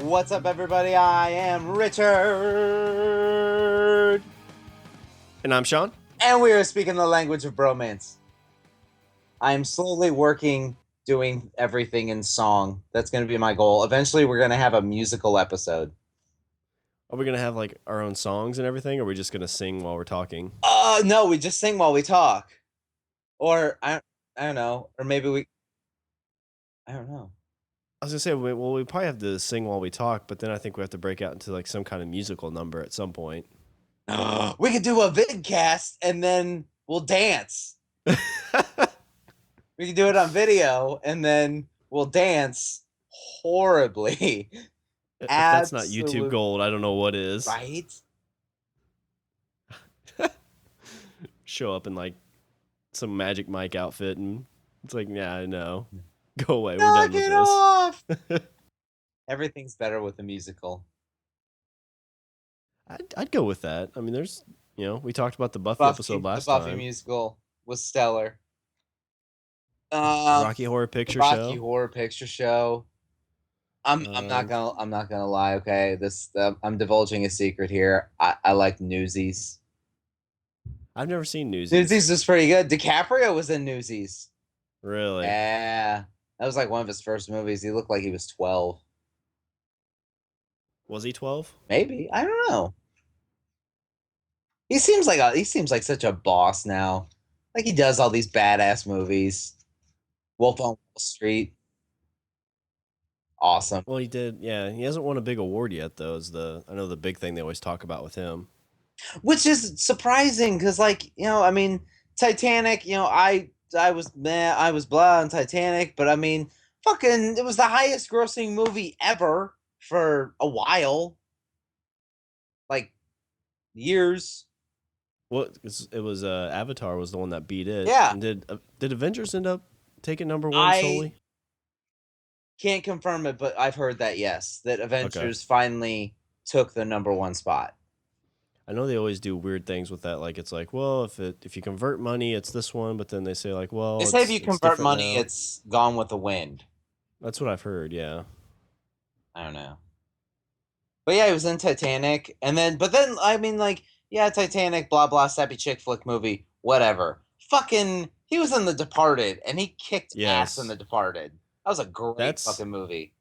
What's up, everybody? I am Richard. And I'm Sean. And we are speaking the language of bromance. I'm slowly doing everything in song. That's going to be my goal. Eventually, we're going to have a musical episode. Are we going to have like our own songs and everything? Or are we just going to sing while we're talking? No, we just sing while we talk. Or, I don't know. Or maybe I don't know. I was going to say, well, we probably have to sing while we talk, but then I think we have to break out into like some kind of musical number at some point. We could do a vidcast and then we'll dance. We can do it on video and then we'll dance horribly. If that's not YouTube gold, I don't know what is. Right? Show up in like some Magic Mike outfit and it's like, yeah, I know. Go away. Knock We're done it with off. Everything's better with a musical. I'd go with that. I mean, there's, we talked about the Buffy episode last time. The Buffy musical was stellar. Rocky Horror Picture Show. Rocky Horror Picture Show. I'm not gonna lie. Okay, I'm divulging a secret here. I like Newsies. I've never seen Newsies. Newsies is pretty good. DiCaprio was in Newsies. Really? Yeah, that was like one of his first movies. He looked like he was 12. Was he 12? Maybe, I don't know. He seems like such a boss now. Like he does all these badass movies. Wolf on Wall Street. Awesome. Well, he did. Yeah, he hasn't won a big award yet, though. I know the big thing they always talk about with him. Which is surprising because, like, I mean, Titanic. I was blah on Titanic, but I mean, fucking, it was the highest grossing movie ever for a while, like years. Well, it was Avatar was the one that beat it. Yeah. And did Avengers end up taking number one solely? Can't confirm it, but I've heard that yes, that Avengers finally took the number one spot. I know they always do weird things with that. Like it's like, well, if you convert money, it's this one, but then they say like, well, they say if you convert money, it's Gone with the Wind. That's what I've heard. Yeah. I don't know. But yeah, he was in Titanic, but then I mean, like, yeah, Titanic, blah blah, sappy chick flick movie, whatever. Fucking, he was in The Departed, and he kicked ass in The Departed. That was a great fucking movie.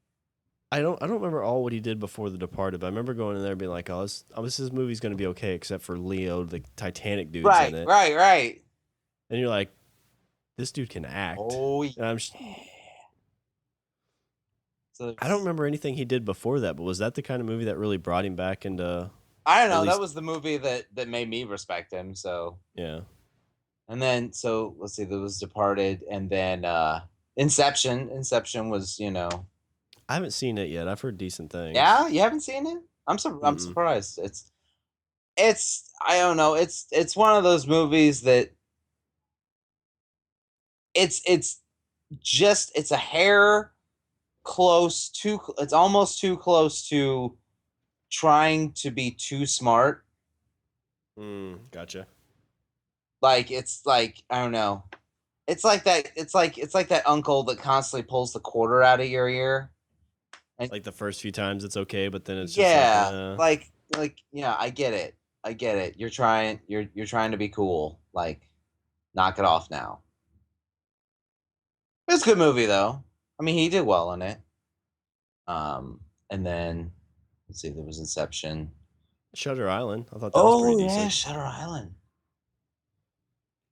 I don't remember all what he did before The Departed, but I remember going in there and being like, oh, this movie's going to be okay, except for Leo, the Titanic dude's in it. Right. And you're like, this dude can act. Oh, yeah. I don't remember anything he did before that, but was that the kind of movie that really brought him back into... I don't know. That was the movie that made me respect him, so... Yeah. And then, so, let's see, there was Departed, and then Inception. Inception was, I haven't seen it yet. I've heard decent things. Yeah? You haven't seen it? I'm surprised. It's I don't know. It's one of those movies that it's a hair close to, it's almost too close to trying to be too smart. Gotcha. Like, it's like, I don't know. It's like that uncle that constantly pulls the quarter out of your ear. And, like the first few times it's okay, but then it's just like yeah, I get it. You're trying to be cool. Like, knock it off now. It's a good movie though. I mean, he did well in it. And then let's see, there was Inception. Shutter Island. I thought that was pretty decent. Oh yeah, Shutter Island.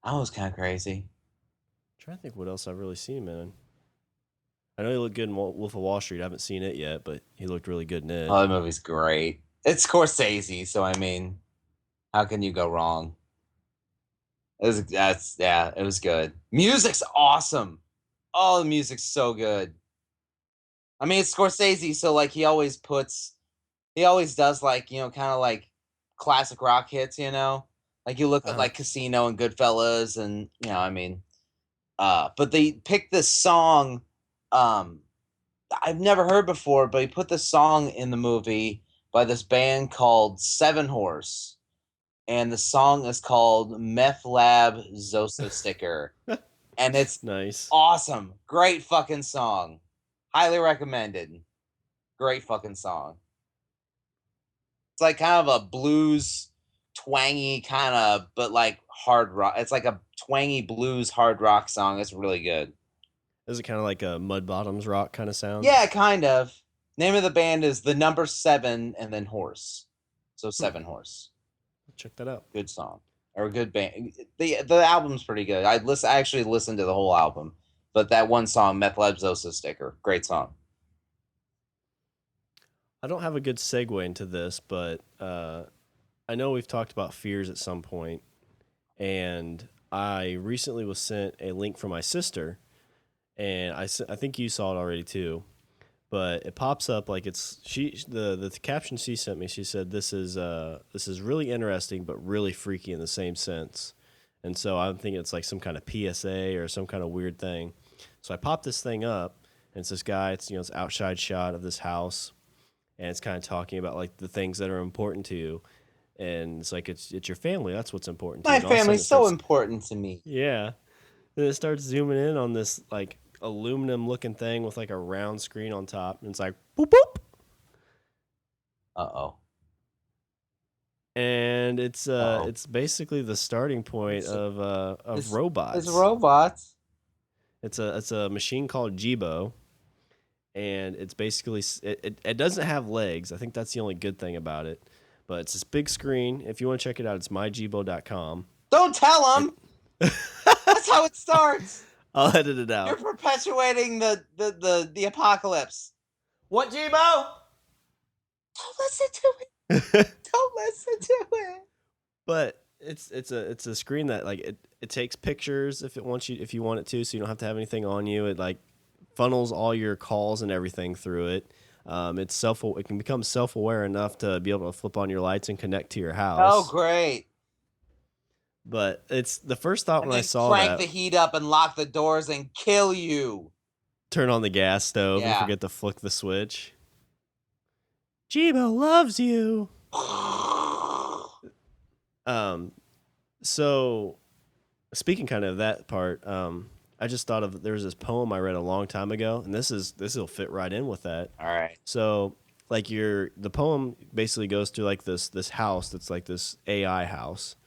That was kind of crazy. I'm trying to think what else I've really seen, man. I know he looked good in Wolf of Wall Street. I haven't seen it yet, but he looked really good in it. Oh, that movie's great. It's Scorsese, so I mean, how can you go wrong? It was good. Music's awesome. Oh, the music's so good. I mean, it's Scorsese, so like he always does like, kind of like classic rock hits, Like you look at like Casino and Goodfellas and, I mean, but they picked this song I've never heard before, but he put this song in the movie by this band called Seven Horse. And the song is called Meth Lab Zoso Sticker. And it's nice. Awesome. Great fucking song. Highly recommended. Great fucking song. It's like kind of a blues, twangy kind of, but like hard rock. It's like a twangy blues hard rock song. It's really good. Is it kind of like a Mud Bottoms rock kind of sound? Yeah, kind of. Name of the band is the number 7 and then horse. So 7 horse. Check that out. Good song or a good band. The album's pretty good. I actually listened to the whole album, but that one song, Meth Labzosa Sticker, great song. I don't have a good segue into this, but I know we've talked about fears at some point, and I recently was sent a link from my sister, and I think you saw it already too. But it pops up like it's the caption she sent me. She said this is really interesting but really freaky in the same sense, and so I'm thinking it's like some kind of PSA or some kind of weird thing. So I pop this thing up, and it's this guy. It's it's outside shot of this house, and it's kind of talking about like the things that are important to you, and it's like it's your family. That's what's important to you. My And all of a sudden family's it so starts, important to me. yeah. Then it starts zooming in on this like aluminum looking thing with like a round screen on top, and it's like boop boop. Uh-oh. And it's Uh-oh. it's basically the starting point of robots. It's robots. It's a machine called Jibo, and it's basically it doesn't have legs. I think that's the only good thing about it. But it's this big screen. If you want to check it out, it's myjibo.com. Don't tell them. That's how it starts. I'll edit it out. You're perpetuating the apocalypse. What, Jibo? Don't listen to it. Don't listen to it. But it's a screen that like it takes pictures if you want it to, so you don't have to have anything on you. It like funnels all your calls and everything through it. It can become self-aware enough to be able to flip on your lights and connect to your house. Oh, great. But it's the first thought and when I saw crank that. The heat up and lock the doors and kill you. Turn on the gas stove and forget to flick the switch. Jibo loves you. So speaking kind of that part, I just thought of there's this poem I read a long time ago, and this will fit right in with that. All right. So like the poem basically goes through like this house that's like this AI house.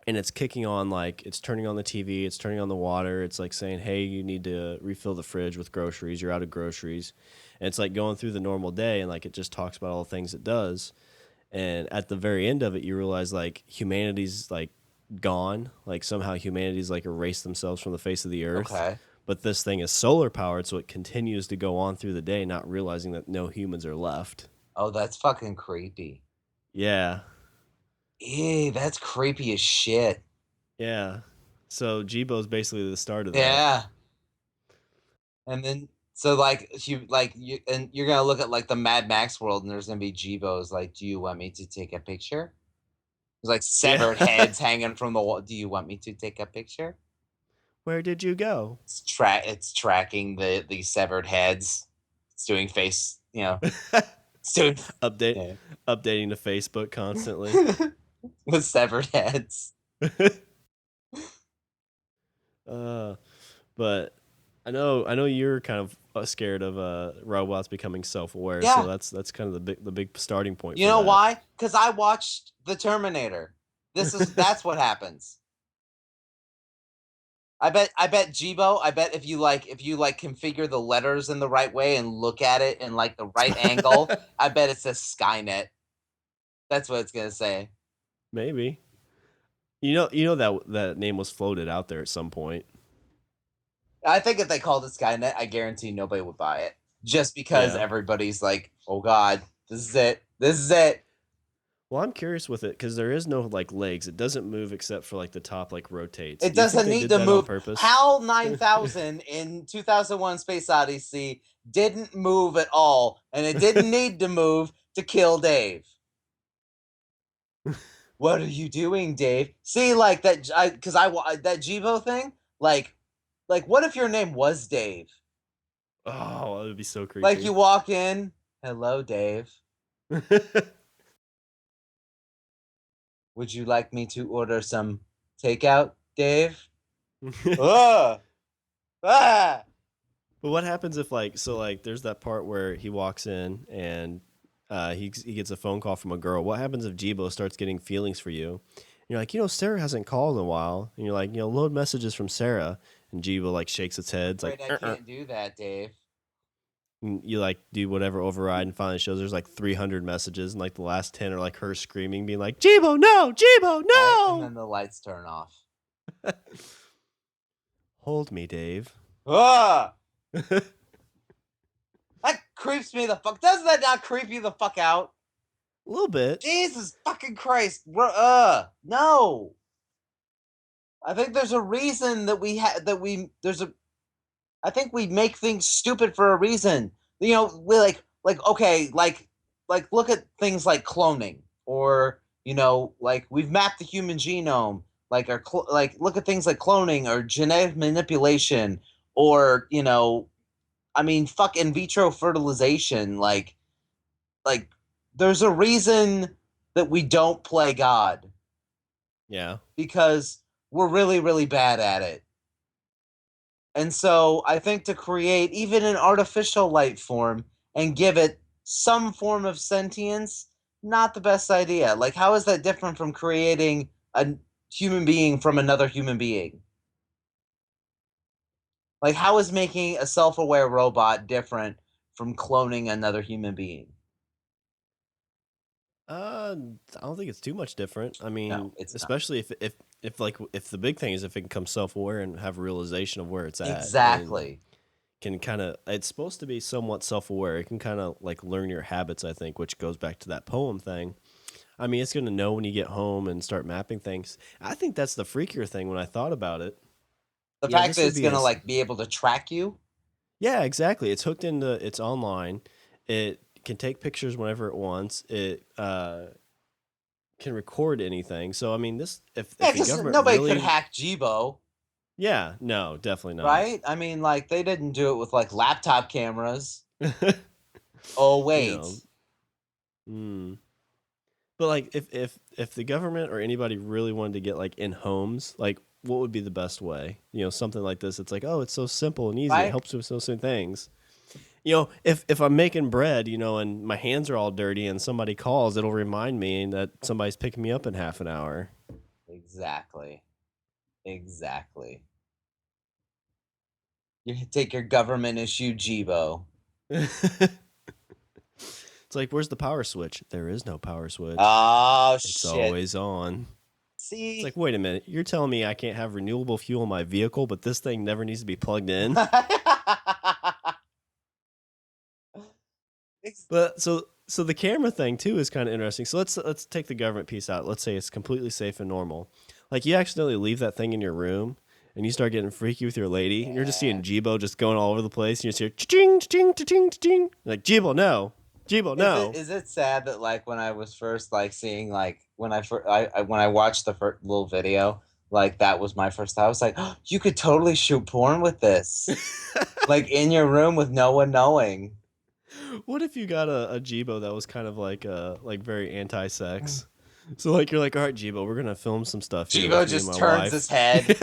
And it's kicking on, like, it's turning on the TV, it's turning on the water, it's like saying, hey, you need to refill the fridge with groceries, you're out of groceries. And it's like going through the normal day, and like it just talks about all the things it does. And at the very end of it, you realize like humanity's like gone, like somehow humanity's like erased themselves from the face of the earth. Okay. But this thing is solar powered, so it continues to go on through the day, not realizing that no humans are left. Oh, that's fucking creepy. Yeah. Ew, that's creepy as shit. Yeah. So Jibo's basically the start of that. Yeah. And then so and you're gonna look at like the Mad Max world, and there's gonna be Jibos like, do you want me to take a picture? There's like severed heads hanging from the wall. Do you want me to take a picture? Where did you go? It's tracking the severed heads. It's doing face, it's doing updating the Facebook constantly with severed heads. But I know you're kind of scared of robots becoming self-aware. Yeah. So that's kind of the big starting point. You know why? Because I watched The Terminator. That's what happens. I bet Jibo, if you configure the letters in the right way and look at it in like the right angle, I bet it says Skynet. That's what it's gonna say. Maybe. You know that name was floated out there at some point. I think if they called it Skynet, I guarantee nobody would buy it. Just because everybody's like, oh God, this is it. This is it. Well, I'm curious with it because there is no like legs. It doesn't move except for like the top like rotates. It doesn't need to move. HAL 9000 in 2001 Space Odyssey didn't move at all, and it didn't need to move to kill Dave. What are you doing, Dave? See, like that, that Jibo thing, like what if your name was Dave? Oh, that would be so creepy. Like you walk in, hello, Dave. Would you like me to order some takeout, Dave? Ah! But what happens if there's that part where he walks in and he gets a phone call from a girl. What happens if Jibo starts getting feelings for you? And you're like, Sarah hasn't called in a while, and you're like, load messages from Sarah, and Jibo like shakes its head, it's like, Afraid I can't do that, Dave. And you like do whatever override, and finally shows there's like 300 messages, and like the last 10 are like her screaming, being like, Jibo, no, Jibo, Right? And no. then the lights turn off. Hold me, Dave. Ah! That creeps me the fuck. Doesn't that not creep you the fuck out? A little bit. Jesus fucking Christ. No. I think there's a reason that I think we make things stupid for a reason. We okay, like look at things like cloning, or like we've mapped the human genome, like look at things like cloning or genetic manipulation, or I mean, fuck in vitro fertilization. Like there's a reason that we don't play God. Yeah. Because we're really, really bad at it. And so I think to create even an artificial life form and give it some form of sentience, not the best idea. Like, how is that different from creating a human being from another human being? Like, how is making a self aware robot different from cloning another human being? I don't think it's too much different. I No, mean, it's not. especially if the big thing is if it can become self-aware and have a realization of where it's at, and Exactly. can kind of, it's supposed to be somewhat self-aware. It can kind of like learn your habits, I think, which goes back to that poem thing. I mean, it's going to know when you get home and start mapping things. I think that's the freakier thing when I thought about it. The Yeah, fact this that would it's be gonna like be able to track you. yeah, exactly. It's hooked into, it's online. It can take pictures whenever it wants. It can record anything. So I mean, this Yeah, if the because government nobody could really, hack Jibo. yeah, no, definitely not. Right? I mean, like they didn't do it with like laptop cameras. Oh You wait. know, mm. But like if the government or anybody really wanted to get like in homes, like what would be the best way? Something like this. It's like, oh, it's so simple and easy. It Right? helps with so many things. If I'm making bread, and my hands are all dirty and somebody calls, it'll remind me that somebody's picking me up in half an hour. Exactly. Exactly. You take your government issued Jibo. It's like, where's the power switch? There is no power switch. Oh It's shit. always on. It's See? like, wait a minute, you're telling me I can't have renewable fuel in my vehicle, but this thing never needs to be plugged in? But so the camera thing too is kind of interesting. So let's take the government piece out. Let's say it's completely safe and normal. Like you accidentally leave that thing in your room and you start getting freaky with your lady, and you're just Yeah. seeing Jibo just going all over the place, and you just hear ching ching ching ching, like Jibo no, Jibo no. Is it sad that like when I was first like seeing like when I watched the first little video, like that was my first thought. I was like, oh, you could totally shoot porn with this. Like in your room with no one knowing. What if you got a Jibo that was kind of like very anti-sex? So like you're like, all right, Jibo, we're gonna film some stuff here Jibo with me and just my turns wife. his head.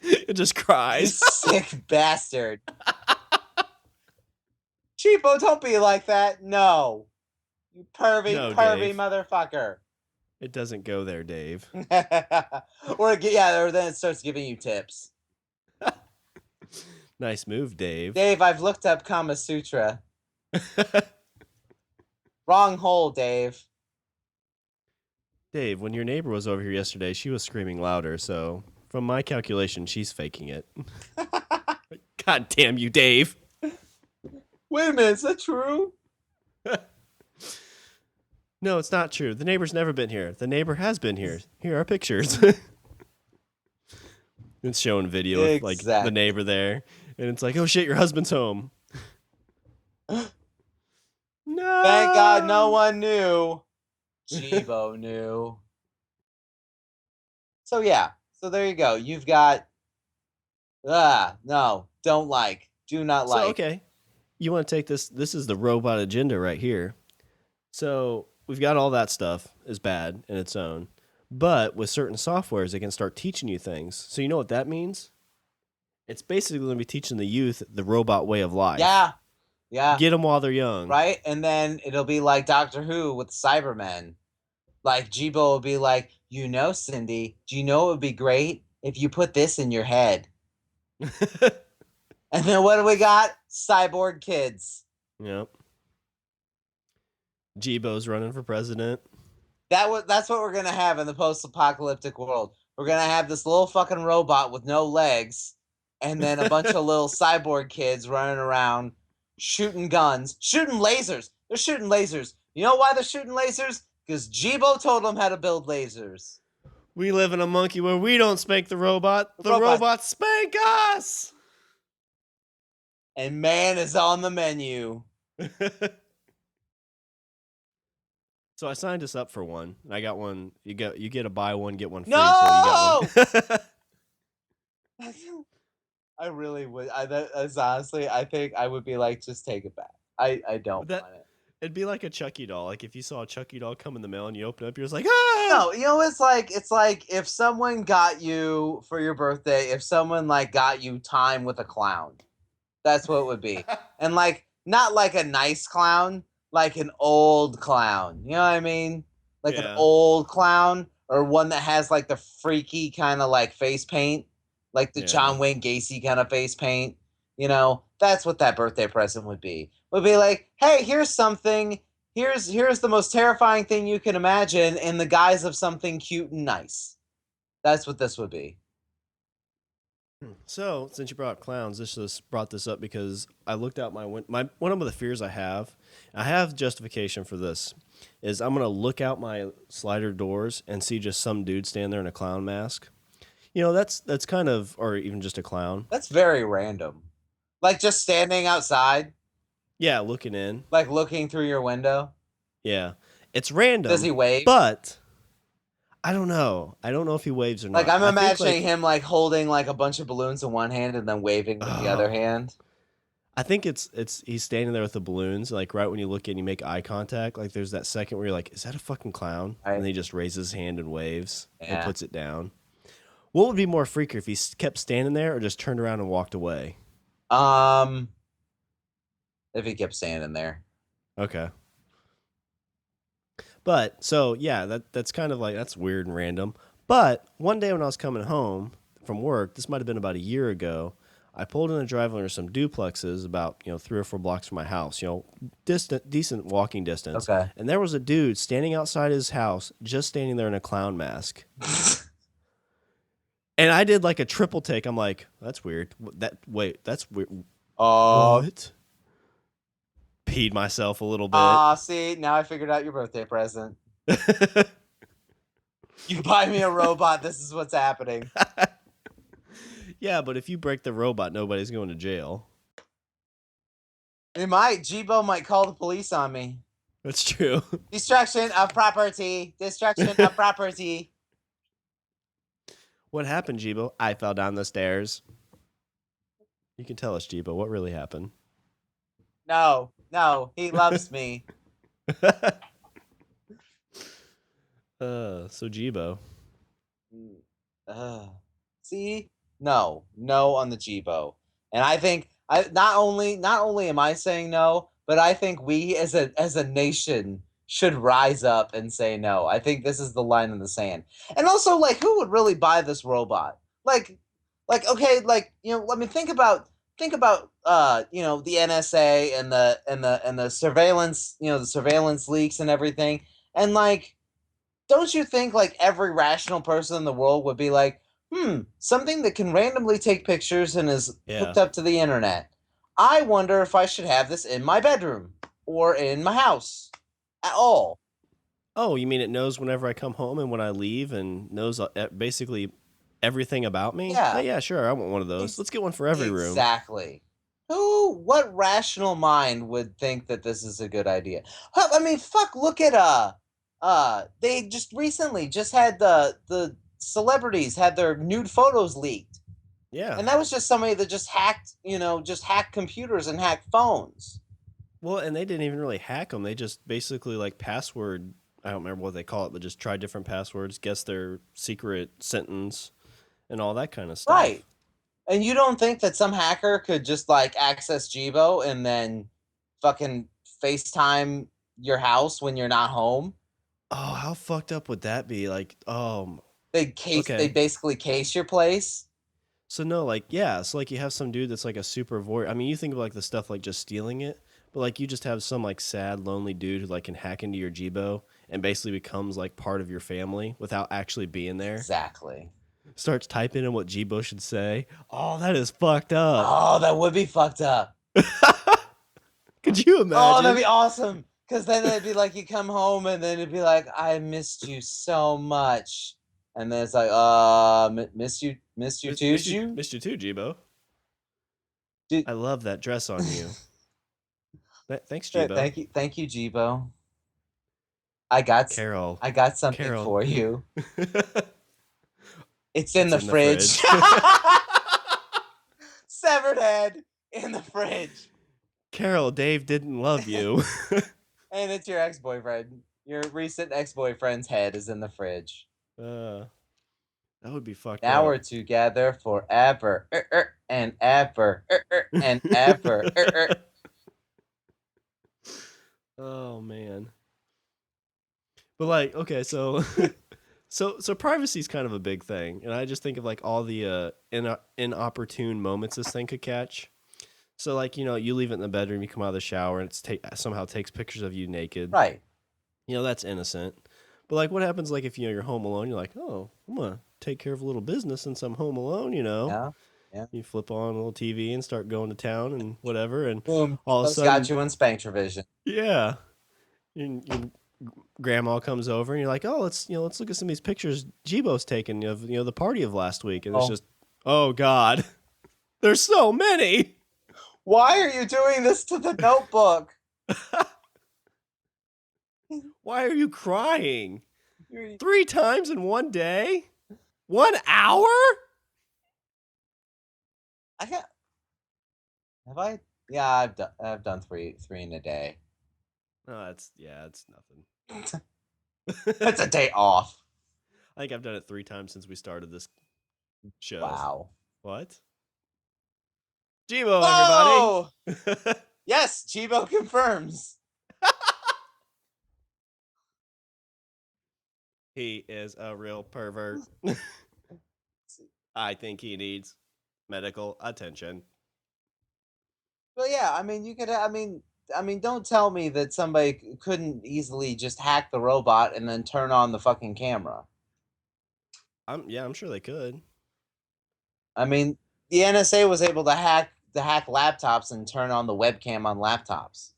It just You cries. sick bastard. Chibo, don't be like that. No. You pervy, No, pervy Dave. motherfucker. It doesn't go there, Dave. or then it starts giving you tips. Nice move, Dave. Dave, I've looked up Kama Sutra. Wrong hole, Dave. Dave, when your neighbor was over here yesterday, she was screaming louder, so from my calculation, she's faking it. God damn you, Dave. Wait a minute, is that true? No, it's not true. The neighbor's never been here. The neighbor has been here. Here are pictures. It's showing video of like the Exactly. neighbor there, and it's like, oh shit, your husband's home. No. Thank God no one knew. Chibo knew. So yeah. So there you go. You've got no, don't like. Do not So like. okay, you want to take this? This is the robot agenda right here. So we've got all that stuff is bad in its own, but with certain softwares, they can start teaching you things. So you know what that means? It's basically going to be teaching the youth the robot way of life. Yeah, yeah, Get them while they're young. right. And then it'll be like Doctor Who with Cybermen. Like Jibo will be like, Cindy, do you know it would be great if you put this in your head? And then what do we got? Cyborg kids. Yep. Jibo's running for president. That's what we're gonna have in the post-apocalyptic world. We're gonna have this little fucking robot with no legs, and then a bunch of little cyborg kids running around shooting guns, shooting lasers. They're shooting lasers. You know why they're shooting lasers? Because Jibo told them how to build lasers. We live in a monkey where we don't spank the robot. The robots spank us. And man is on the menu. So I signed us up for one. And I got one. You get a buy one, get one free. No! So you got one. I really would. That's honestly, I think I would be like, just take it back. I don't want it. It'd be like a Chucky doll. Like if you saw a Chucky doll come in the mail and you open it up, you're just like, ah! No, it's like if someone got you for your birthday, if someone like got you time with a clown. That's what it would be. And like not like a nice clown, like an old clown. You know what I mean? Like an old clown, or one that has like the freaky kind of like face paint, like the John Wayne Gacy kind of face paint. That's what that birthday present would be. Would be like, hey, here's something. Here's the most terrifying thing you can imagine in the guise of something cute and nice. That's what this would be. So, since you brought up clowns, this just brought this up because I looked out my one of the fears I have justification for this, is I'm going to look out my slider doors and see just some dude stand there in a clown mask. That's kind of, or even just a clown. That's very random. Like just standing outside. Yeah, looking in. Like looking through your window. Yeah. It's random. Does he wave? But I don't know. I don't know if he waves or not. Like I'm imagining him like holding like a bunch of balloons in one hand and then waving with the other hand. I think it's he's standing there with the balloons, like right when you look in, you make eye contact. Like there's that second where you're like, is that a fucking clown? And then he just raises his hand and waves and puts it down. What would be more freakier, if he kept standing there or just turned around and walked away? If he kept standing there. Okay. But so yeah, that's kind of like, that's weird and random. But one day when I was coming home from work, this might have been about a year ago, I pulled in a driveway under some duplexes about 3 or 4 blocks from my house. Decent walking distance. Okay. And there was a dude standing outside his house, just standing there in a clown mask. And I did like a triple take. I'm like, that's weird. That's weird. What? Peed myself a little bit. See, now I figured out your birthday present. You buy me a robot, this is what's happening. Yeah, but if you break the robot, nobody's going to jail. Jibo might call the police on me. That's true. Destruction of property. Destruction of property. What happened, Jibo? I fell down the stairs. You can tell us, Jibo, what really happened. No, he loves me. So Jibo. See? No on the Jibo. And I think not only am I saying no, but I think we as a nation should rise up and say no. I think this is the line in the sand. And also, like, who would really buy this robot? Like okay, like, let me think about the NSA and the surveillance, the surveillance leaks and everything. And like, don't you think like every rational person in the world would be like, something that can randomly take pictures and is hooked up to the internet. I wonder if I should have this in my bedroom or in my house at all. Oh, you mean it knows whenever I come home and when I leave, and knows basically everything about me? Yeah. Yeah, sure. I want one of those. Let's get one for every room. Exactly. What rational mind would think that this is a good idea? I mean, fuck, look at they just recently just had the celebrities had their nude photos leaked. Yeah. And that was just somebody that just hacked computers and hacked phones. Well, and they didn't even really hack them. They just basically like password, I don't remember what they call it, but just try different passwords, guess their secret sentence, and all that kind of stuff. Right. And you don't think that some hacker could just like access Jibo and then fucking FaceTime your house when you're not home? Oh, how fucked up would that be? Like, They okay. basically case your place. So no, like, yeah, so like you have some dude that's like a super voyeur. I mean, you think of like the stuff like just stealing it, but like you just have some like sad, lonely dude who like can hack into your Jibo and basically becomes like part of your family without actually being there. Exactly. Starts typing in what Jibo should say. Oh, that is fucked up. Oh, that would be fucked up. Could you Oh, that'd imagine? be awesome. Because then it'd be like you come home and then it'd be like, I missed you so much. And then it's like, missed you too, Jew? Missed you too, Jibo. Did, I love that dress on you. Thanks, Jibo. thank you, Jibo. I got, Carol. I got something Carol. for you. It's in It's the in the fridge. fridge. Severed head in the fridge. Carol, Dave didn't love you. And it's your ex-boyfriend. Your recent ex-boyfriend's head is in the fridge. That would be fucked Now up. we're together forever and ever and ever. Oh man. But like, okay, so so privacy is kind of a big thing, and I just think of like all the inopportune moments this thing could catch. So like, you leave it in the bedroom, you come out of the shower, and somehow takes pictures of you naked. Right. That's innocent. But like, what happens like if you're home alone? You're like, oh, I'm gonna take care of a little business since I'm home alone. Yeah. Yeah. You flip on a little TV and start going to town and whatever, and Boom. all of a Those got sudden, you in Spanktravision. yeah, your grandma comes over and you're like, oh, let's look at some of these pictures Jibo's taken of the party of last week, and it's Oh. just, oh God, there's so many. Why are you doing this to the notebook? Why are you crying? You're- 3 times in one day? 1 hour? I got have I yeah, I've done three in a day. Oh, it's nothing. That's a day off. I think I've done it 3 times since we started this show. Wow. What? Jibo, everybody. Oh yes, Chibo confirms. He is a real pervert. I think he needs medical attention. But yeah, I mean, don't tell me that somebody couldn't easily just hack the robot and then turn on the fucking camera. I'm sure they could. I mean, the NSA was able to hack laptops and turn on the webcam on laptops.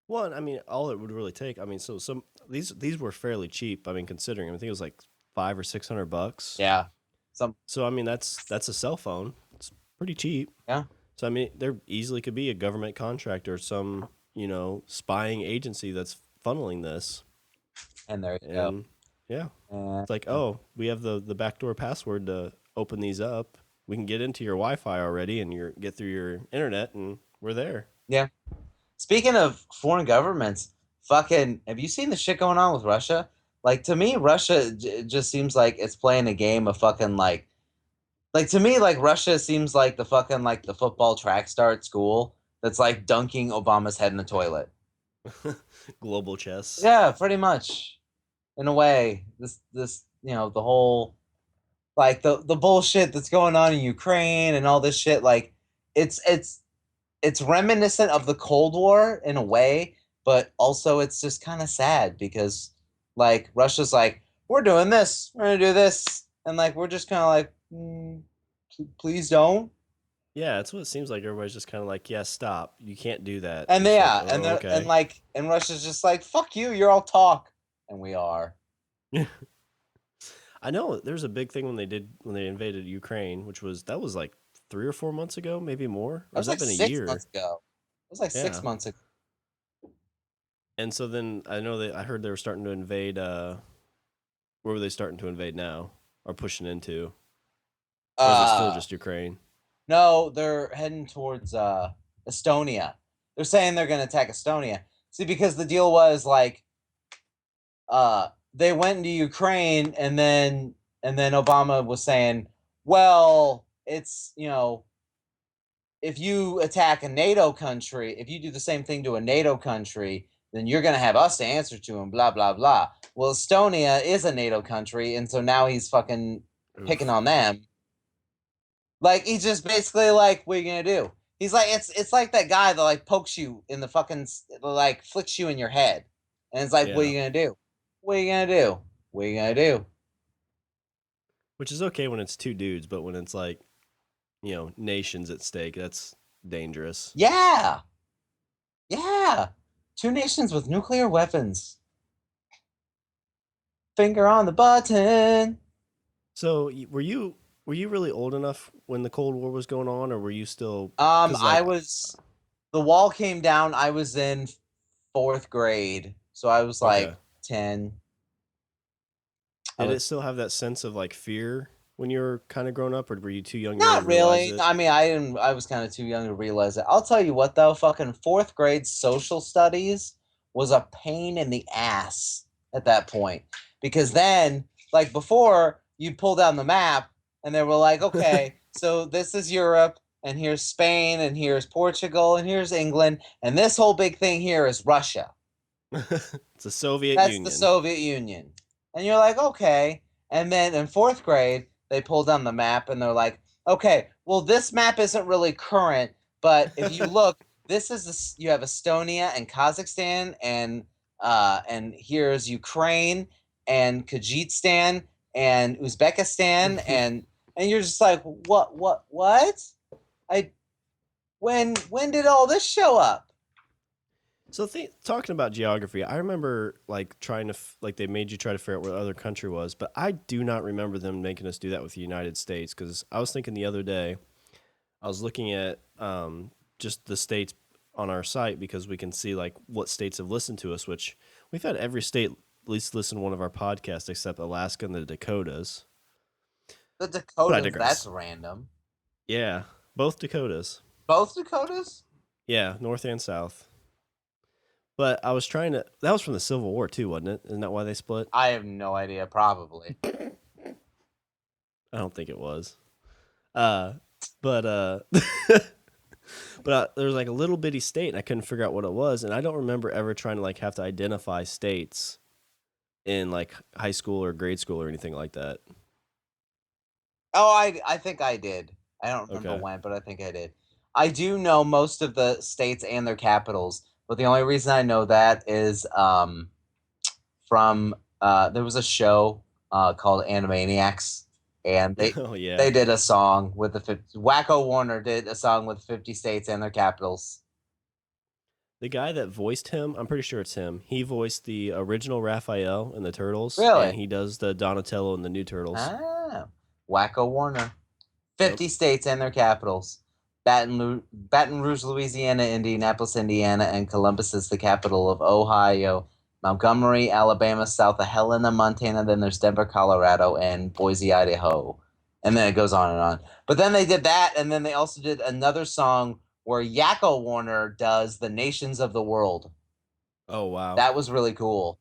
Well, I mean, all it would really take. I mean, so these were fairly cheap. I mean, considering I think it was like $500 or $600. Yeah. Some So I mean, that's a cell phone. It's pretty cheap. yeah. So I mean, there easily could be a government contractor, some spying agency that's funneling this, And there you go. and yeah, And it's like, oh, we have the backdoor password to open these up. We can get into your Wi-Fi already, and get through your internet, and we're there. yeah. Speaking of foreign governments, fucking have you seen the shit going on with Russia? Like to me, Russia just seems like it's playing a game of fucking like to me, like Russia seems like the fucking like the football track star at school that's like dunking Obama's head in the toilet. Global chess. Yeah, pretty much. In a way, this the whole like the bullshit that's going on in Ukraine and all this shit, like it's it's it's reminiscent of the Cold War in a way, but also it's just kind of sad because like Russia's like, we're doing this, we're gonna do this, and like we're just kind of like, please don't. Yeah, that's what it seems like. Everybody's just kind of like, yeah, stop. You can't do that. And It's they, like, yeah, oh, and okay. like and Russia's just like, fuck you, you're all talk, and we are. I know there's a big thing when they invaded Ukraine, that was like 3 or 4 months ago, maybe more, or That has was that like been a 6 months year? ago. It was like Yeah. 6 months ago. And so then I know I heard they were starting to invade. Where were they starting to invade now, or pushing into, or is it still Uh, just Ukraine? no, they're heading towards Estonia. They're saying they're gonna attack Estonia. See, because the deal was like, they went into Ukraine, and then Obama was saying, well, it's, if you attack a NATO country, if you do the same thing to a NATO country, then you're going to have us to answer to, and blah, blah, blah. Well, Estonia is a NATO country, and so now he's fucking picking Oof. on them. Like, he's just basically like, what are you going to do? He's like, it's like that guy that like pokes you in the fucking, like flicks you in your head. And it's like, what are Yeah. you going to do? What are you going to do? What are you going to do? Which is okay when it's two dudes, but when it's like, nations at stake, that's dangerous. Yeah. Yeah. Two nations with nuclear weapons. Finger on the button. So, were you really old enough when the Cold War was going on, or were you still? Because I like, was the wall came down. I was in fourth grade, so I was okay, like 10. I did was it still have that sense of like fear when you were kind of growing up, or were you too young to really not realize really. it? I mean, I didn't. I was kind of too young to realize it. I'll tell you what, though, fucking fourth grade social studies was a pain in the ass at that point because then, like before, you'd pull down the map and they were like, okay, so this is Europe, and here's Spain, and here's Portugal, and here's England, and this whole big thing here is Russia. It's a Soviet That's the Union. Soviet Union. And you're like, okay. And then in fourth grade, they pull down the map and they're like, okay, well, this map isn't really current, but if you look, you have Estonia and Kazakhstan and here's Ukraine and Kyrgyzstan and Uzbekistan and you're just like, what? I when did all this show up? So talking about geography, I remember like trying to like they made you try to figure out where the other country was, but I do not remember them making us do that with the United States because I was thinking the other day I was looking at just the states on our site because we can see like what states have listened to us, which we've had every state at least listen to one of our podcasts except Alaska and the Dakotas. The But I Dakotas, that's digress. random. Yeah, both Dakotas. Both Dakotas? Yeah, North and South. But I was trying to. That was from the Civil War too, wasn't it? Isn't that why they split? I have no idea. Probably. I don't think it was. Uh, but there was like a little bitty state, and I couldn't figure out what it was, and I don't remember ever trying to like have to identify states in like high school or grade school or anything like that. Oh, I think I did. I don't remember Okay. when, but I think I did. I do know most of the states and their capitals, but the only reason I know that is from there was a show called Animaniacs, and they Oh yeah. they did a song with the 50, Wacko Warner did a song with 50 states and their capitals. The guy that voiced him, I'm pretty sure it's him. He voiced the original Raphael in the Turtles, and Really? he does the Donatello in the new Turtles. Ah, Wacko Warner. Yep. 50 states and their capitals. Baton Rouge, Louisiana, Indianapolis, Indiana, and Columbus is the capital of Ohio. Montgomery, Alabama, south of Helena, Montana. Then there's Denver, Colorado, and Boise, Idaho. And then it goes on and on. But then they did that, and then they also did another song where Yakko Warner does The Nations of the World. Oh wow. That was really cool.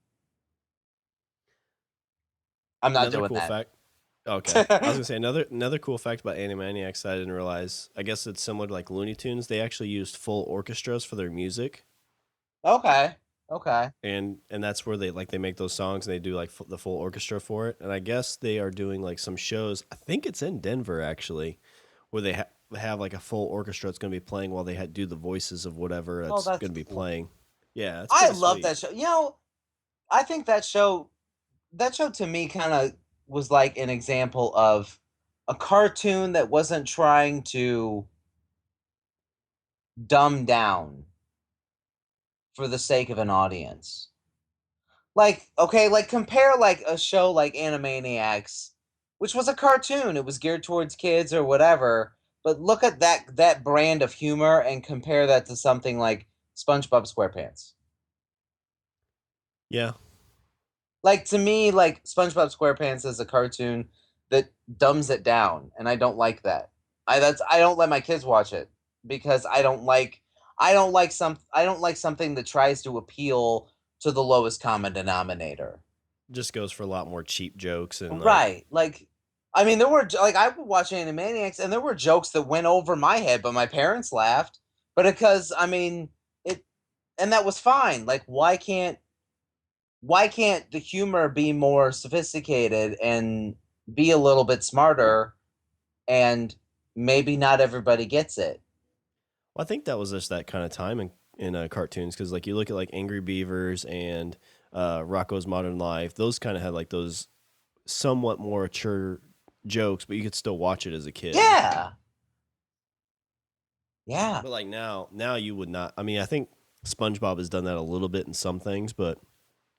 I'm not Another doing cool that. fact. Okay, I was gonna say another cool fact about Animaniacs that I didn't realize. I guess it's similar to like Looney Tunes. They actually used full orchestras for their music, Okay. Okay. and that's where they make those songs and they do like the full orchestra for it. And I guess they are doing like some shows. I think it's in Denver actually, where they have like a full orchestra that's gonna be playing while they do the voices of whatever Oh, that's that's gonna be cool. playing. Yeah, it's I pretty love sweet. that show. I think that show to me kind of was like an example of a cartoon that wasn't trying to dumb down for the sake of an audience. Like, okay, like compare like a show like Animaniacs, which was a cartoon. It was geared towards kids or whatever. But look at that brand of humor and compare that to something like SpongeBob SquarePants. Yeah, Like to me, like SpongeBob SquarePants is a cartoon that dumbs it down, and I don't like that. I don't let my kids watch it because I don't like something that tries to appeal to the lowest common denominator. just goes for a lot more cheap jokes and like Right. Like I mean, there were like I would watch Animaniacs, and there were jokes that went over my head, but my parents laughed. But because I mean it, and that was fine. Like, why can't the humor be more sophisticated and be a little bit smarter? And maybe not everybody gets it. Well, I think that was just that kind of time in cartoons because like you look at like Angry Beavers and Rocco's Modern Life, those kind of had like those somewhat more mature jokes, but you could still watch it as a kid. Yeah, yeah. But like now you would not. I mean, I think SpongeBob has done that a little bit in some things, but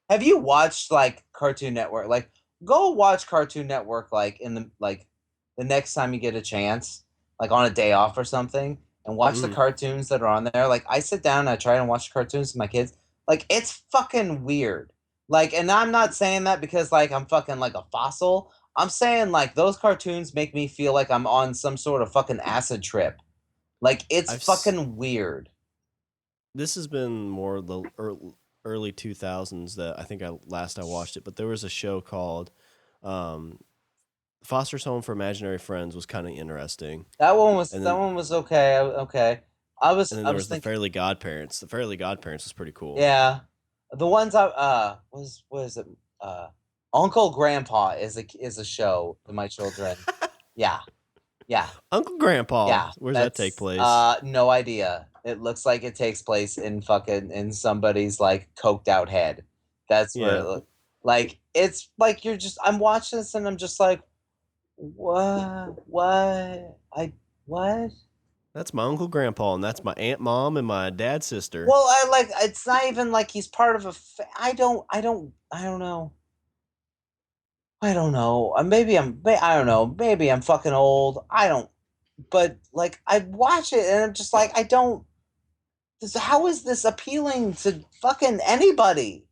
Have you watched like Cartoon Network? Like, go watch Cartoon Network like in the next time you get a chance, like on a day off or something, and watch the mm, cartoons that are on there. Like, I sit down and I try and watch cartoons with my kids. Like, it's fucking weird. Like, and I'm not saying that because like I'm fucking like a fossil. I'm saying like those cartoons make me feel like I'm on some sort of fucking acid trip. Like, it's fucking weird. this has been more the early 2000s that I think I watched it, but there was a show called um, Foster's Home for Imaginary Friends was kind of interesting. And That then one was okay. Okay. and then I there was was the thinking, Fairly Godparents. The Fairly Godparents was pretty cool. yeah. The ones I was what is it? Uh Uncle Grandpa is a show to my children. Yeah. Yeah. Uncle Grandpa, Yeah. where's that take That's place? no idea. It looks like it takes place in fucking in somebody's like coked out head. That's where Yeah, like it's like you're just I'm watching this and I'm just like what I what? that's my Uncle Grandpa, and that's my Aunt Mom and my dad's sister. Well, I like it's not even like he's part of a I don't know. I don't know. I don't know. Maybe I'm fucking old. I don't but like I watch it and I'm just like I don't how is this appealing to fucking anybody?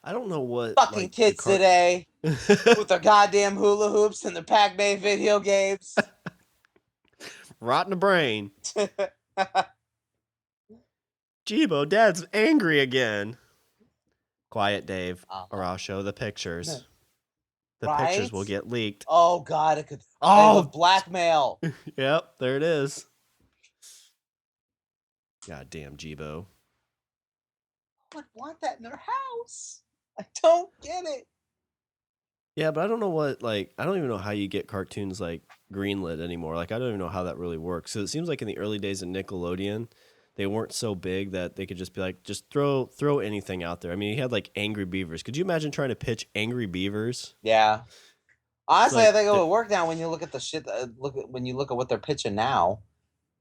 I don't know what Fucking like the kids cart. today with their goddamn hula hoops and their Pac-Man video games. Rotten a brain. Jibo, Dad's angry again. Quiet, Dave, or uh-huh. I'll show the pictures. The pictures Right? will get leaked. Oh god, it could they Oh, would blackmail. yep, there it is. Goddamn, Jibo. Would want that in their house. I don't get it. Yeah, but I don't know what like I don't even know how you get cartoons like greenlit anymore. Like I don't even know how that really works. So it seems like in the early days of Nickelodeon, they weren't so big that they could just be like, just throw anything out there. I mean, you had like Angry Beavers. Could you imagine trying to pitch Angry Beavers? Yeah. It's Honestly, I like think it would work now when you look at the shit. Look at when you look at what they're pitching now.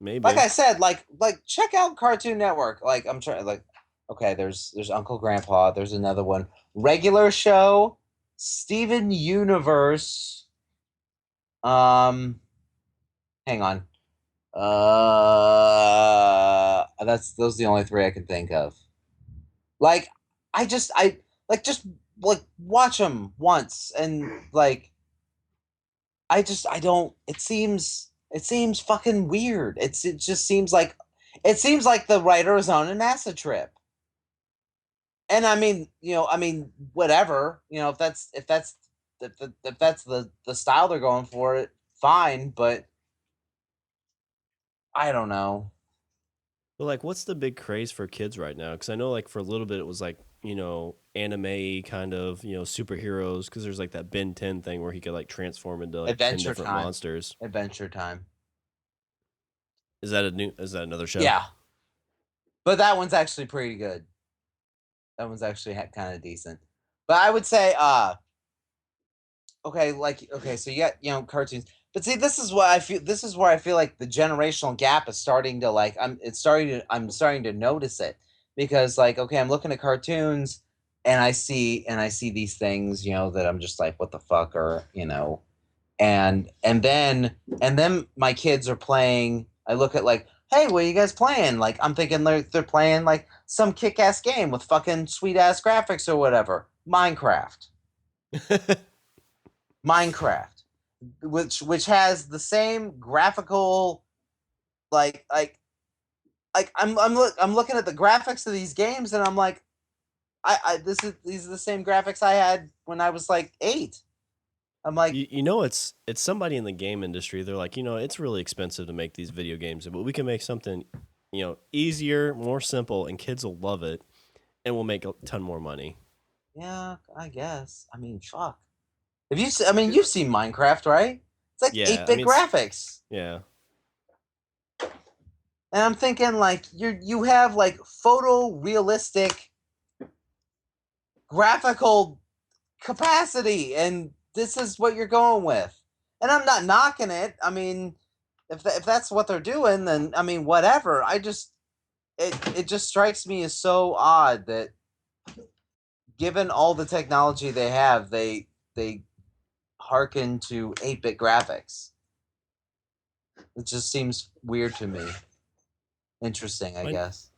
Like maybe. I said, like check out Cartoon Network. Like I'm trying. Like okay, there's Uncle Grandpa. There's another one. Regular show. Steven Universe. Um, hang on. That's those are the only three I can think of. Like I like just like watch them once and like I don't it seems fucking weird. It just seems like the writer is on an acid trip. And I mean, I mean whatever, if that's the style they're going for it, fine, but I don't know. But like, what's the big craze for kids right now? Because I know like for a little bit it was like anime kind of superheroes because there's like that Ben 10 thing where he could like transform into like 10 Adventure different Time. monsters. Adventure Time. Is that another show? Yeah. But that one's actually pretty good. That one's actually kind of decent. But I would say okay, like okay, so you got cartoons, but see, this is what I feel. This is where I feel like the generational gap is starting to like. I'm starting to notice it because like okay, I'm looking at cartoons and I see these things that I'm just like what the fuck or and then my kids are playing. I look at like hey, what are you guys playing? Like I'm thinking they're playing like some kick ass game with fucking sweet ass graphics or whatever. Minecraft, which has the same graphical like I'm looking at the graphics of these games and I'm like I these are the same graphics I had when I was like 8. I'm like, You know it's somebody in the game industry. They're like, it's really expensive to make these video games, but we can make something, easier, more simple, and kids will love it, and we'll make a ton more money. yeah, I guess. I mean, fuck. I mean, you've seen Minecraft, right? It's like Yeah, I 8-bit mean it's graphics. yeah. And I'm thinking like you have like photorealistic graphical capacity, and this is what you're going with. And I'm not knocking it. I mean, if that's what they're doing, then I mean, whatever. It just strikes me as so odd that given all the technology they have, they hearken to 8-bit graphics. It just seems weird to me. Interesting, I I, guess.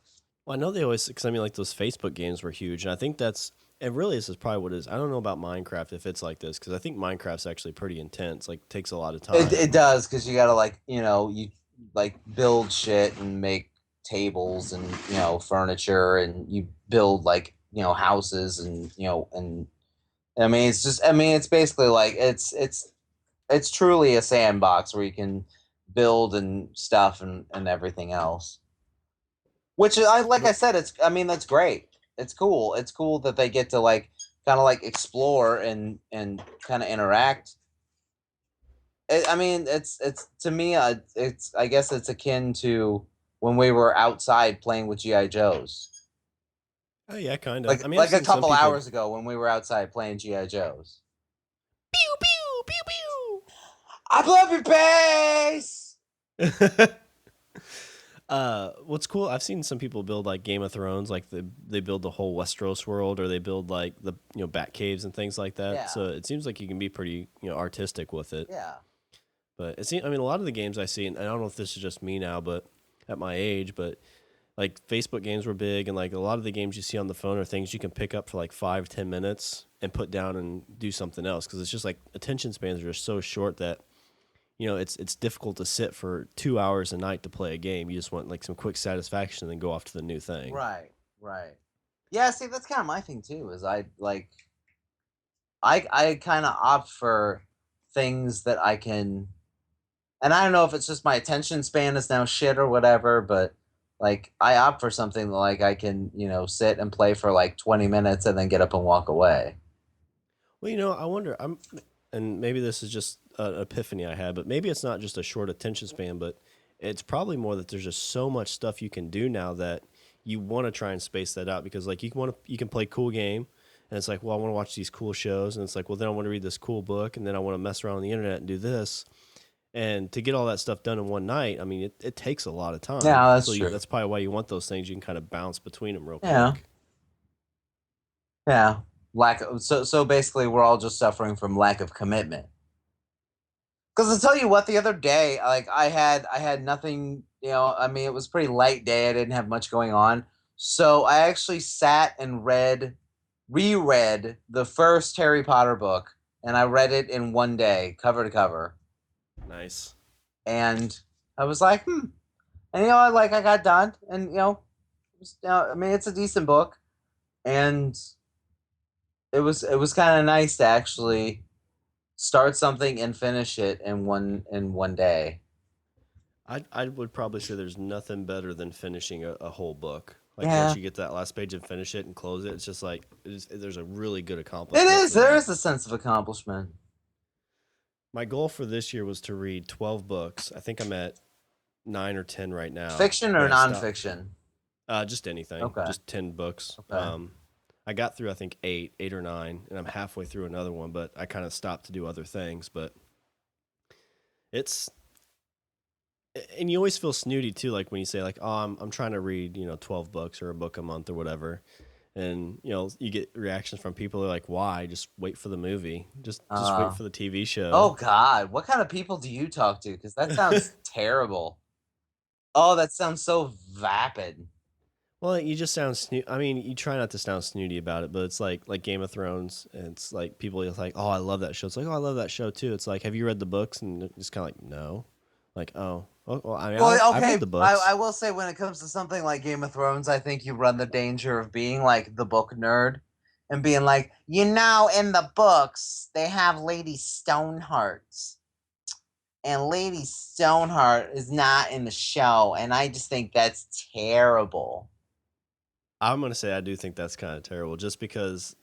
well, I know they always because I mean like those Facebook games were huge, and I think that's and really this is probably what it is. I don't know about Minecraft if it's like this because I think Minecraft's actually pretty intense. Like takes a lot of It time. does because you gotta like you like build shit and make tables and furniture, and you build like houses, and and I mean it's basically like it's truly a sandbox where you can build and stuff and everything else. Which I like I But said, I mean that's great. It's cool. It's cool that they get to like kind of like explore and kind of interact. I mean, it's to me, it's I guess it's akin to when we were outside playing with GI Joes, oh yeah, kind of. I mean I've like a seen some couple people hours ago when we were outside playing GI Joes. pew pew pew I love your pace. pew. What's cool? I've seen some people build like Game of Thrones, like they build the whole Westeros world, or they build like the bat caves and things like that. Yeah, So it seems like you can be pretty artistic with it. yeah. But it seems, I mean, a lot of the games I see, and I don't know if this is just me now, but at my age, but like Facebook games were big, and like a lot of the games you see on the phone are things you can pick up for like 5-10 minutes and put down and do something else because it's just like attention spans are just so short that it's difficult to sit for 2 hours a night to play a game. You just want like some quick satisfaction and then go off to the new thing. Right, right. Yeah, see, that's kind of my thing too. Is I kind of opt for things that I can, and I don't know if it's just my attention span is now shit or whatever, but like I opt for something that like I can, sit and play for like 20 minutes and then get up and walk away. Well, I wonder. And maybe this is just an epiphany I had, but maybe it's not just a short attention span, but it's probably more that there's just so much stuff you can do now that you want to try and space that out because like you can play cool game, and it's like, well, I want to watch these cool shows, and it's like, well, then I want to read this cool book, and then I want to mess around on the internet and do this. And to get all that stuff done in one night, I mean, it takes a lot of time. Yeah, that's So true. that's probably why you want those things. You can kind of bounce between them real Yeah, quick. yeah. So basically we're all just suffering from lack of commitment. Because to tell you what, the other day, like I had nothing. I mean, it was a pretty light day. I didn't have much going on, so I actually sat and reread the first Harry Potter book, and I read it in one day, cover to cover. Nice. And I was like, and I got done, and I mean, it's a decent book, and it was kind of nice to actually start something and finish it in one day. I would probably say there's nothing better than finishing a whole book. Like once Yeah, you get to that last page and finish it and close it, it's just like there's a really good it accomplishment is. for There that. is a sense of accomplishment. My goal for this year was to read 12 books. I think I'm at 9 or 10 right now, Fiction but or I stopped. nonfiction? Just anything, Okay. just 10 books. Okay. I got through I think eight or nine, and I'm halfway through another one, but I kind of stopped to do other things. But it's and you always feel snooty too, like when you say like, "Oh, I'm trying to read 12 books or a book a month or whatever," and you get reactions from people who are like, "Why? Just wait for the movie. Just wait Uh, for the TV show." oh God, what kind of people do you talk to? Because that sounds terrible. Oh, that sounds so vapid. Well, you just sound I mean, you try not to sound snooty about it, but it's like Game of Thrones, and it's like people are like, "Oh, I love that show." It's like, "Oh, I love that show too." It's like, "Have you read the books?" And it's kind of like, "No." Like, "Oh, well, I mean, Well, I've read okay, the I books." will say when it comes to something like Game of Thrones, I think you run the danger of being like the book nerd and being like, in the books they have Lady Stoneheart, and Lady Stoneheart is not in the show, and I just think that's terrible. I'm gonna say I do think that's kind of terrible, just because,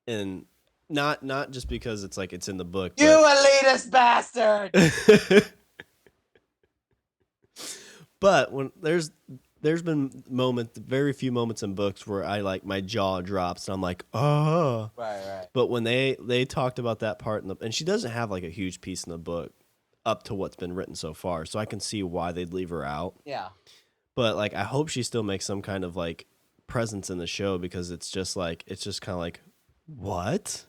and not just because it's like it's in the book, You elitist bastard. But when there's been very few moments in books where I like my jaw drops and I'm like, oh. Right. But when they talked about that part and she doesn't have like a huge piece in the book up to what's been written so far, so I can see why they'd leave her out. Yeah. But like, I hope she still makes some kind of like presence in the show, because it's just kind of like, what?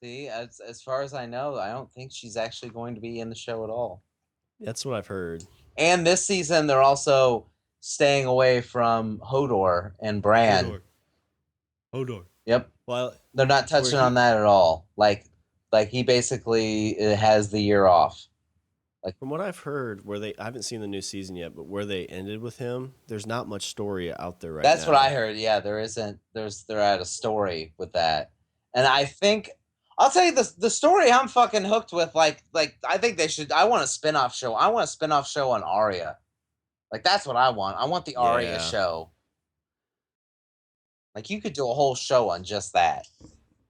See, as far as I know, I don't think she's actually going to be in the show at all. That's what I've heard. And this season, they're also staying away from Hodor and Bran. Hodor. Yep. Well, they're not touching on that at all. Like he basically has the year off. Like, from what I've heard, I haven't seen the new season yet, but where they ended with him, there's not much story out there right now. That's what I heard. Yeah, there isn't. They're at a story with that, and I think I'll tell you the story I'm fucking hooked with. Like I think they should. I want a spinoff show. I want a spinoff show on Arya. Like that's what I want. I want the Arya show. Like you could do a whole show on just that.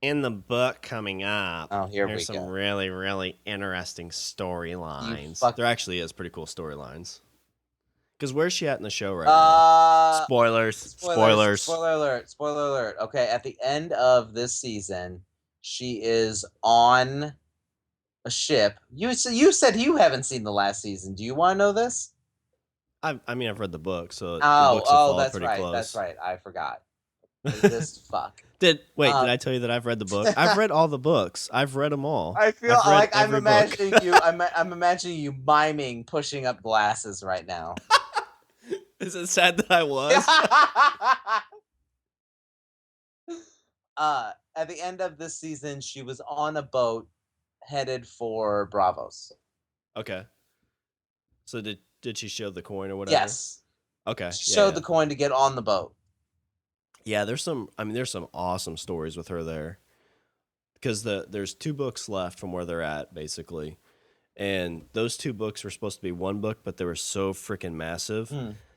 In the book coming up, there's some really, really interesting storylines. There actually is pretty cool storylines. Because where's she at in the show right now? Spoilers. Spoiler alert. Okay, at the end of this season, she is on a ship. You said you haven't seen the last season. Do you want to know this? I mean, I've read the book, so the books have followed pretty right. close. That's right. I forgot. This fuck. Did I tell you that I've read the book? I've read all the books. I've read them all. I feel like I'm imagining you. I'm imagining you miming, pushing up glasses right now. Is it sad that I was? At the end of this season, she was on a boat headed for Bravos. Okay. So did she show the coin or whatever? Yes. Okay. She showed the coin to get on the boat. Yeah, there's some awesome stories with her there. Because there's 2 books left from where they're at, basically. And those 2 books were supposed to be one book, but they were so freaking massive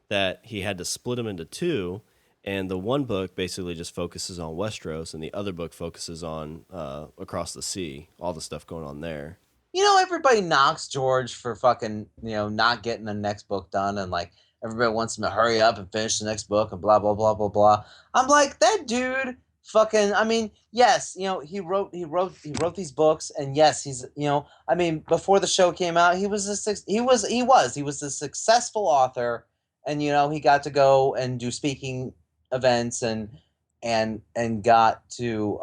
that he had to split them into 2. And the one book basically just focuses on Westeros, and the other book focuses on across the sea, all the stuff going on there. Everybody knocks George for fucking, not getting the next book done, and like everybody wants him to hurry up and finish the next book and blah blah blah blah blah. I'm like, that dude fucking, I mean, yes, he wrote these books, and yes, he's, I mean, before the show came out, he was a successful author, and he got to go and do speaking events and got to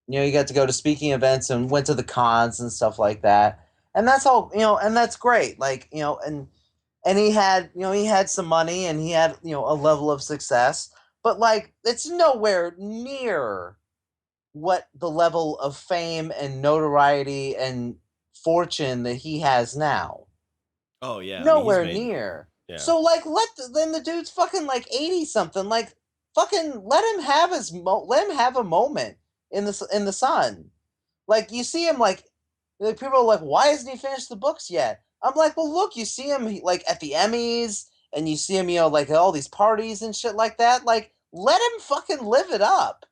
he got to go to speaking events and went to the cons and stuff like that, and that's all, and that's great, like, and he had some money, and he had a level of success, but like it's nowhere near what the level of fame and notoriety and fortune that he has now. Oh yeah, nowhere near. Yeah. So like, then the dude's fucking like 80 something. Like, fucking let him have a moment in the sun. Like, you see him like people are like, why hasn't he finished the books yet? I'm like, well, look, you see him like at the Emmys, and you see him, like at all these parties and shit like that. Like, let him fucking live it up.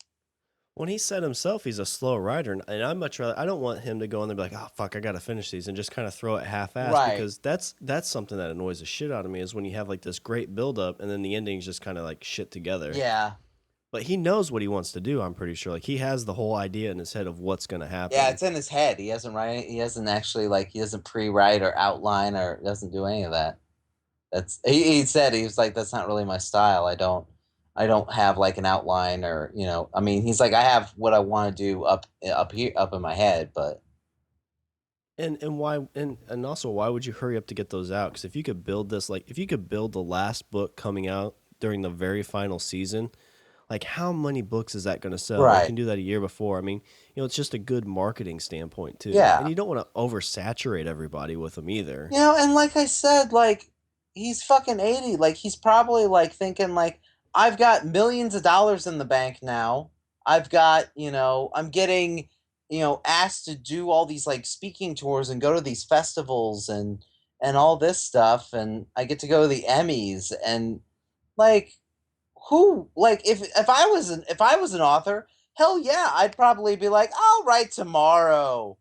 When he said himself he's a slow writer, and I'd much rather, I don't want him to go in there and be like, oh fuck, I gotta finish these, and just kind of throw it half-assed, Right. because that's something that annoys the shit out of me, is when you have like this great build-up and then the ending's just kind of like shit together. Yeah. But he knows what he wants to do, I'm pretty sure. Like, he has the whole idea in his head of what's gonna happen. Yeah, it's in his head. He doesn't write. He doesn't actually, like, he doesn't pre-write or outline or doesn't do any of that. He said, he was like, that's not really my style. I don't have like an outline, or I mean, he's like, I have what I want to do up here, up in my head, but and why, and also, why would you hurry up to get those out? Because if you could build this, like, if you could build the last book coming out during the very final season, like, how many books is that going to sell? Right. You can do that a year before. I mean, it's just a good marketing standpoint too. Yeah. And you don't want to oversaturate everybody with them either. and like I said, like, he's fucking 80. Like, he's probably like thinking like, I've got millions of dollars in the bank now. I've got, I'm getting, asked to do all these like speaking tours and go to these festivals and all this stuff, and I get to go to the Emmys and like who like if I was an author, hell yeah, I'd probably be like, I'll write tomorrow.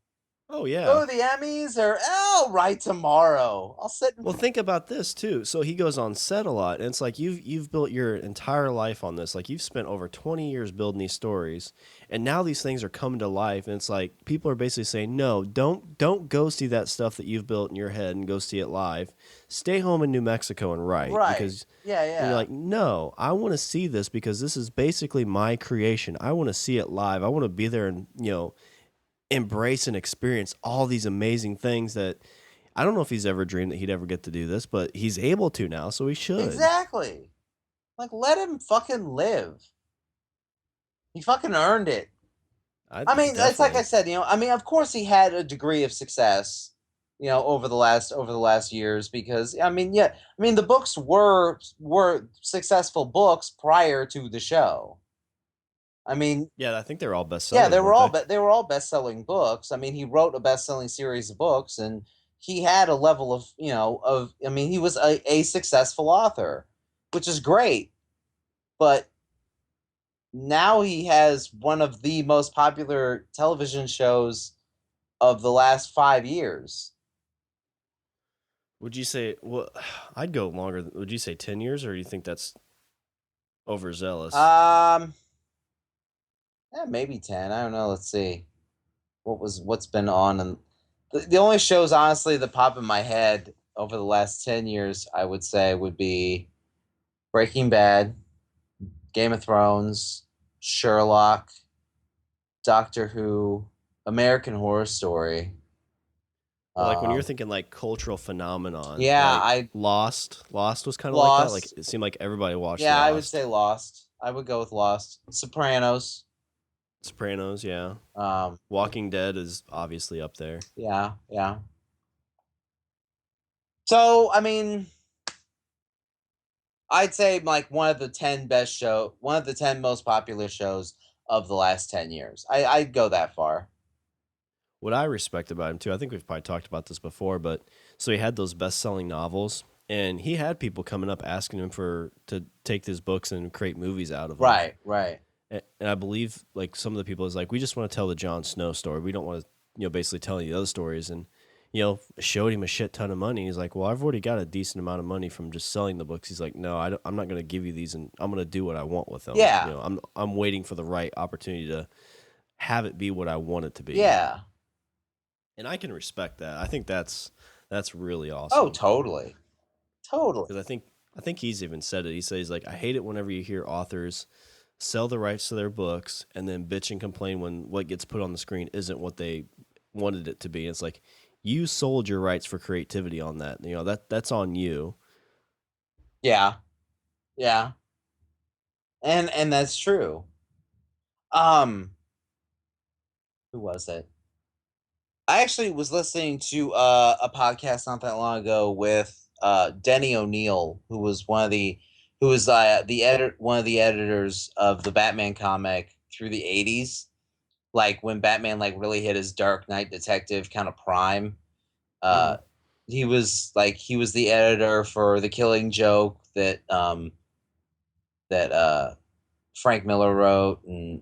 Oh yeah. Go to the Emmys, or I'll write tomorrow. I'll sit and Well, think about this too. So he goes on set a lot, and it's like you've built your entire life on this. Like you've spent over 20 years building these stories, and now these things are coming to life. And it's like people are basically saying, "No, don't go see that stuff that you've built in your head and go see it live. Stay home in New Mexico and write." right. Because Yeah, and you're yeah. like, "No, I want to see this because this is basically my creation. I want to see it live. I want to be there and embrace and experience all these amazing things that." I don't know if he's ever dreamed that he'd ever get to do this, but he's able to now, so he should. Exactly. Like let him fucking live. He fucking earned it. I I mean, it's like I definitely. said, I mean, of course he had a degree of success, over the last years because I mean, yeah, I mean the books were successful books prior to the show. I mean, Yeah, I think they're all yeah, bestsellers, weren't they? they were all best-selling books. I mean, he wrote a best-selling series of books and he had a level of, I mean, he was a successful author, which is great. But now he has one of the most popular television shows of the last 5 years. Would you say? Well, I'd go longer. Would you say 10 years, or do you think that's overzealous? Um, yeah, maybe 10. I don't know. Let's see. What's been on, and the only shows honestly that pop in my head over the last 10 years, I would say would be Breaking Bad, Game of Thrones, Sherlock, Doctor Who, American Horror Story. Well, like when you're Um, thinking like cultural phenomenon, yeah, like I Lost. Lost was kind of like that. Like Lost. it seemed like everybody watched Yeah, I would Lost. say Lost. I would go with Lost. Sopranos. Sopranos, yeah. Um, Walking Dead is obviously up there. yeah, yeah. So, I mean, I'd say like one of the 10 most popular shows of the last 10 years. I'd go that far. What I respect about him too, I think we've probably talked about this before, but so he had those best-selling novels, and he had people coming up asking him for to take his books and create movies out of them. Right, right. And I believe like some of the people is like, we just want to tell the Jon Snow story. We don't want to, basically tell you the other stories. And showed him a shit ton of money. He's like, well, I've already got a decent amount of money from just selling the books. He's like, no, I'm not going to give you these, and I'm going to do what I want with them. Yeah, I'm waiting for the right opportunity to have it be what I want it to be. yeah. And I can respect that. I think that's really Oh, awesome totally. Totally. because I think he's even said it. He says like, I hate it whenever you hear authors sell the rights to their books and then bitch and complain when what gets put on the screen isn't what they wanted it to be. It's like you sold your rights for creativity on that. That's on you. Yeah, yeah. And that's true. Um, who was it? I actually was listening to a podcast not that long ago with Denny O'Neil, who was one of the editors of the Batman comic through the 80s, like when Batman like really hit his Dark Knight Detective kind of prime. Hmm. Uh, he was the editor for The Killing Joke that Frank Miller wrote, and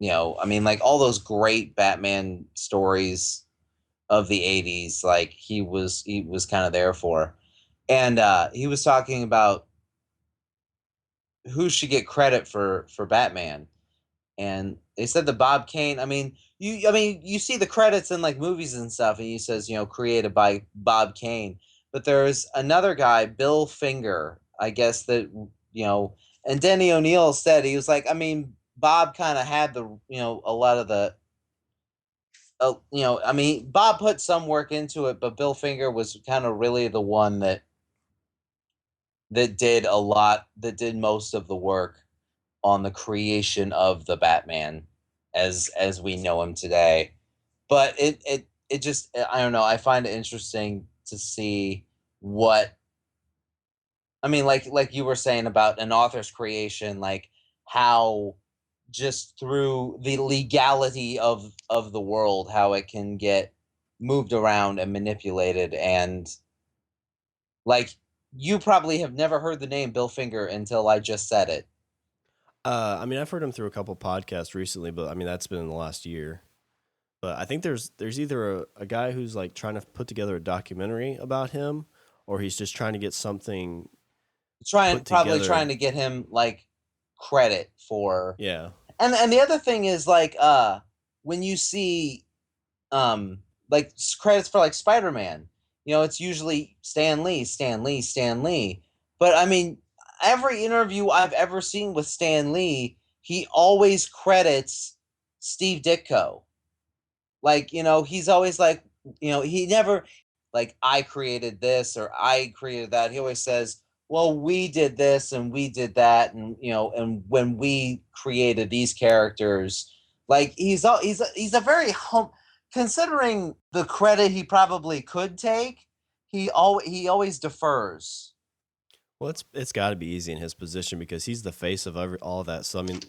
I mean like all those great Batman stories of the 80s, like he was kind of there for. And he was talking about who should get credit for Batman. And they said the Bob Kane. I mean you see the credits in like movies and stuff, and he says, created by Bob Kane. But there's another guy, Bill Finger, I guess that and Denny O'Neil said, he was like, I mean, Bob kind of had the a lot of the I mean, Bob put some work into it, but Bill Finger was kind of really the one that did most of the work on the creation of the Batman as we know him today. But it just, I don't know, I find it interesting to see what I mean, like you were saying about an author's creation, like how just through the legality of the world, how it can get moved around and manipulated, and like you probably have never heard the name Bill Finger until I just said it. I mean, I've heard him through a couple podcasts recently, but I mean that's been in the last year. But I think there's either a guy who's like trying to put together a documentary about him, or he's just trying to get something Trying put Probably trying together. to get him like credit for. Yeah. And the other thing is like when you see like credits for like Spider-Man, it's usually Stan Lee, Stan Lee, Stan Lee. But I mean, every interview I've ever seen with Stan Lee, he always credits Steve Ditko. Like, he's always like, he never like I created this or I created that. He always says, well, we did this and we did that, and and when we created these characters, like he's a very considering the credit he probably could take, he always defers. Well, it's got to be easy in his position because he's the face of all that. So I mean,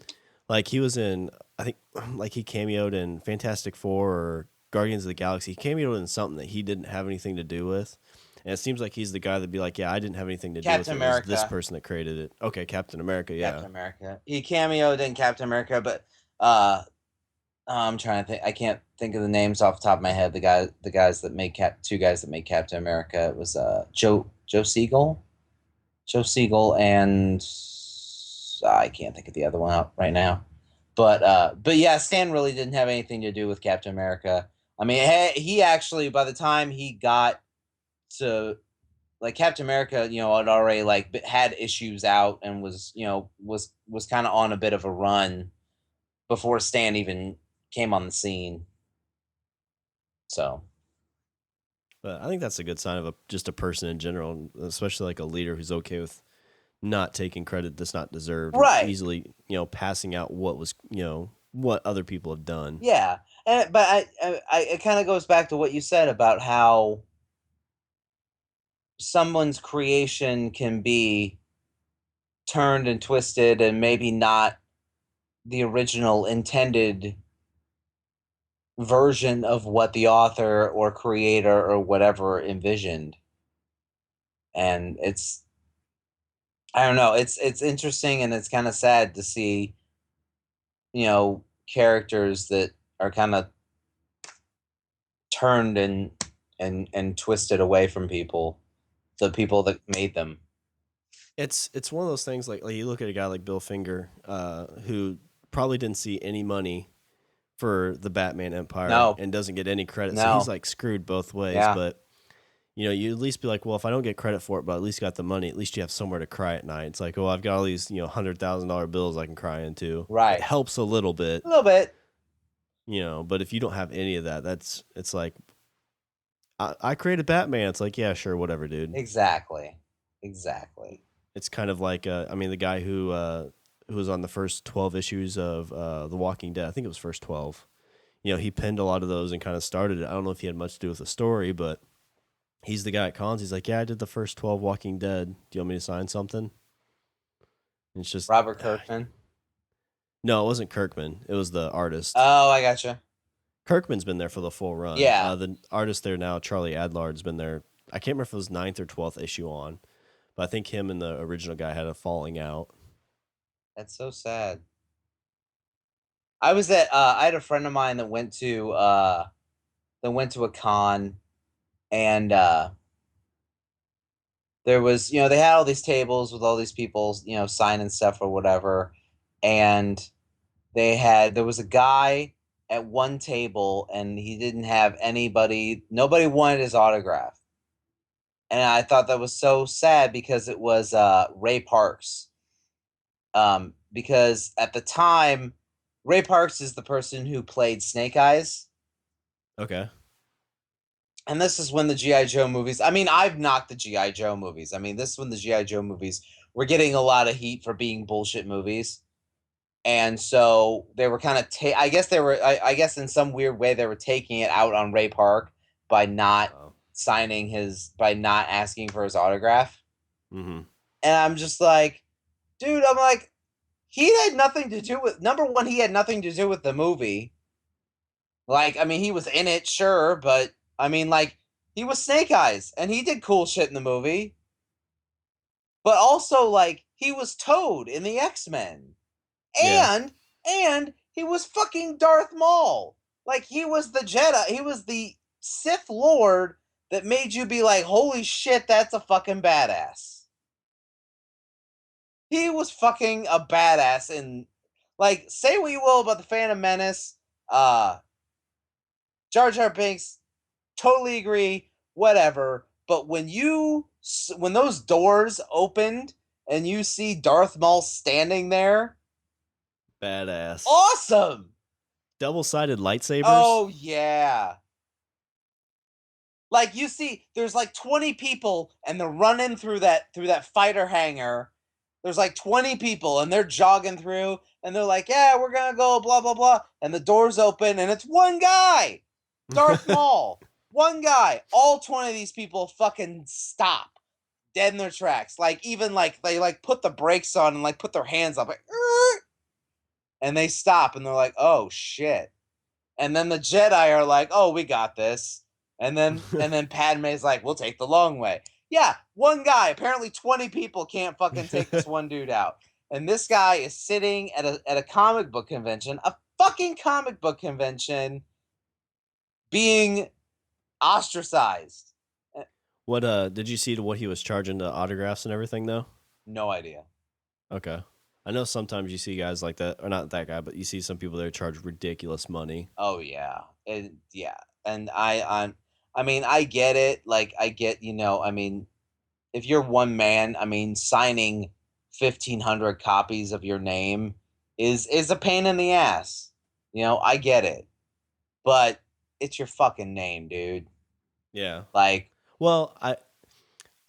like he was in, I think, like he cameoed in Fantastic Four or Guardians of the Galaxy. He cameoed in something that he didn't have anything to do with, and it seems like he's the guy that'd be like, "Yeah, I didn't have anything to do with Captain it. It was this America. person that created it." Okay, Captain America, yeah. Captain America. He cameoed in Captain America, but uh I'm trying to think. I can't think of the names off the top of my head. The guys that made two guys that made Captain America. It was Joe Siegel, and I can't think of the other one out right now. But yeah, Stan really didn't have anything to do with Captain America. I mean, he actually by the time he got to like Captain America, had already like had issues out and was kind of on a bit of a run before Stan even came on the scene. So But I think that's a good sign of just a person in general, especially like a leader who's okay with not taking credit that's not deserved or right, easily, passing out what was, what other people have done. yeah, but it kind of goes back to what you said about how someone's creation can be turned and twisted and maybe not the original intended version of what the author or creator or whatever envisioned. And I don't know, it's interesting and it's kind of sad to see characters that are kind of turned and twisted away from people, the people that made them. It's one of those things like you look at a guy like Bill Finger, who probably didn't see any money for the Batman Empire No, and doesn't get any credit. So he's no, like screwed both ways. yeah, But you at least be like, well, if I don't get credit for it, but at least got the money, at least you have somewhere to cry at night. It's like, oh, I've got all these $100,000 bills I can cry into. It right, helps a little bit, a little bit, But if you don't have any of that, it's like I created Batman. It's like, yeah, sure, whatever, dude. exactly, exactly. It's kind of like I mean, the guy who was on the first 12 issues of The Walking Dead. I think it was first 12. He penned a lot of those and kind of started it. I don't know if he had much to do with the story, but he's the guy at cons. He's like, yeah, I did the first 12 Walking Dead. Do you want me to sign something? And it's just Robert Kirkman. no, it wasn't Kirkman. It was the artist. Oh, I gotcha. Kirkman's been there for the full run. Yeah, The artist there now, Charlie Adlard's been there. I can't remember if it was 9th or 12th issue on, but I think him and the original guy had a falling out. that's so sad. I had a friend of mine that went to a con, and there was, they had all these tables with all these people, signing stuff or whatever. And there was a guy at one table and he didn't have nobody wanted his autograph. And I thought that was so sad because it was Ray Parks. Because at the time, Ray Parks is the person who played Snake Eyes. Okay. And this is when the G.I. Joe movies, I mean, I've knocked the G.I. Joe movies. I mean, this is when the G.I. Joe movies were getting a lot of heat for being bullshit movies. And so they were kind of, I guess I guess in some weird way, they were taking it out on Ray Park by not Oh. by not asking for his autograph. Mm-hmm. And I'm just like, dude, I'm like, he had nothing to do with, number one, he had nothing to do with the movie. Like, I mean, he was in it, sure, but I mean, like, he was Snake Eyes and he did cool shit in the movie. But also, like, he was Toad in the X-Men. Yeah. And he was fucking Darth Maul. Like, he was the Jedi, he was the Sith Lord that made you be like, holy shit, that's a fucking badass. He was fucking a badass. And like, say what you will about the Phantom Menace, Jar Jar Binks, totally agree, whatever. But when those doors opened and you see Darth Maul standing there, Badass. awesome. Double-sided lightsabers. Oh yeah. Like, you see, there's like 20 people and they're running through that fighter hangar. There's like 20 people and they're jogging through and they're like, yeah, we're gonna go, blah blah blah. And the doors open and it's one guy, Darth Maul. One guy. All 20 of these people fucking stop dead in their tracks. Like, even like they like put the brakes on and like put their hands up, like, and they stop and they're like, oh shit. And then the Jedi are like, oh, we got this. And then Padme's like, we'll take the long way. Yeah, one guy. Apparently 20 people can't fucking take this one dude out. And this guy is sitting at a comic book convention, a fucking comic book convention, being ostracized. What did you see to what he was charging to autographs and everything though? No idea. Okay. I know sometimes you see guys like that, or not that guy, but you see some people that charge ridiculous money. Oh yeah. Yeah. And I mean, I get it. Like, I get, I mean, if you're one man, I mean, signing 1,500 copies of your name is a pain in the ass. I get it, but it's your fucking name, dude. Yeah. Like, Well, I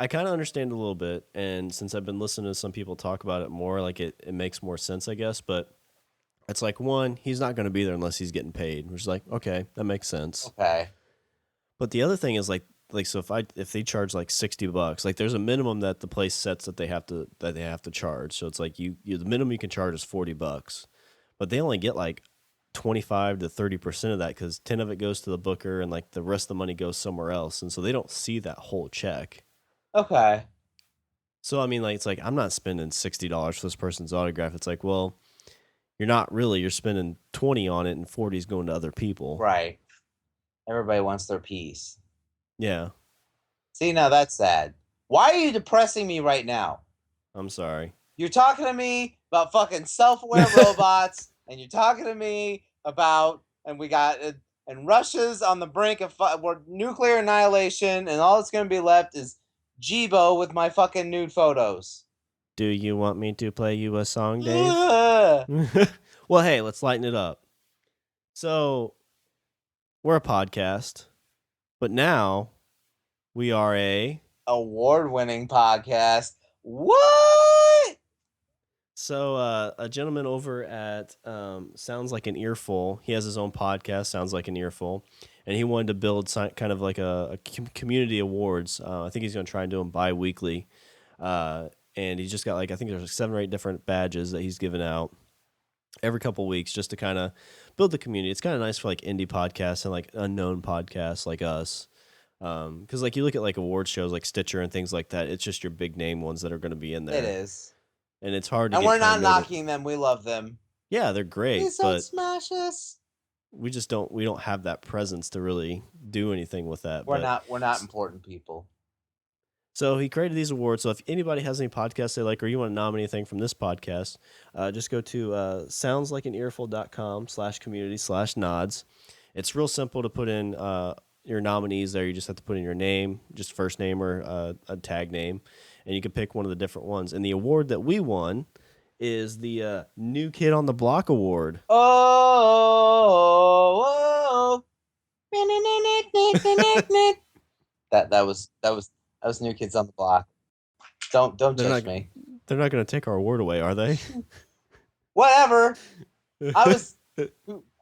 kind of understand a little bit, and since I've been listening to some people talk about it more, like it makes more sense, I guess. But it's like, one, he's not going to be there unless he's getting paid, which is like, okay, that makes sense. okay, But the other thing is like so if they charge like $60, like there's a minimum that the place sets that they have to charge. So it's like the minimum you can charge is $40, but they only get like 25 to 30% of that because 10 of it goes to the booker and like the rest of the money goes somewhere else, and so they don't see that whole check. okay, So I mean, like, it's like I'm not spending $60 for this person's autograph. It's like, well, you're not really. You're spending 20 on it, and 40 is going to other people. right. Everybody wants their piece. Yeah, See, now that's sad. Why are you depressing me right now? I'm sorry. You're talking to me about fucking self-aware robots, and you're talking to me about, and we got, and Russia's on the brink of nuclear annihilation, and all that's gonna be left is Jibo with my fucking nude photos. Do you want me to play you a song, Dave? Ugh. Well, hey, let's lighten it up. So we're a podcast, but now we are a Award-winning podcast. What? So a gentleman over at Sounds Like an Earful, he has his own podcast, Sounds Like an Earful, and he wanted to build kind of like a community awards. I think he's going to try and do them bi-weekly. And he's just got I think there's like 7 or 8 different badges that he's giving out every couple weeks just to kind of build the community. It's kind of nice for like indie podcasts and like unknown podcasts like us. Because like you look at like award shows like Stitcher and things like that, it's just your big name ones that are going to be in there. It is. And it's hard to And get we're not kind of knocking them. We love them. Yeah, they're great, Please don't but smash us. we don't have that presence to really do anything with that. We're not important people. So he created these awards. So if anybody has any podcasts they like, or you want to nominate anything from this podcast, just go to soundslikeanearful.com/community/nods. It's real simple to put in your nominees there. You just have to put in your name, just first name or a tag name, and you can pick one of the different ones. And the award that we won is the New Kid on the Block Award. Oh, that was New Kids on the Block. Don't judge me. They're not going to take our award away, are they? Whatever. I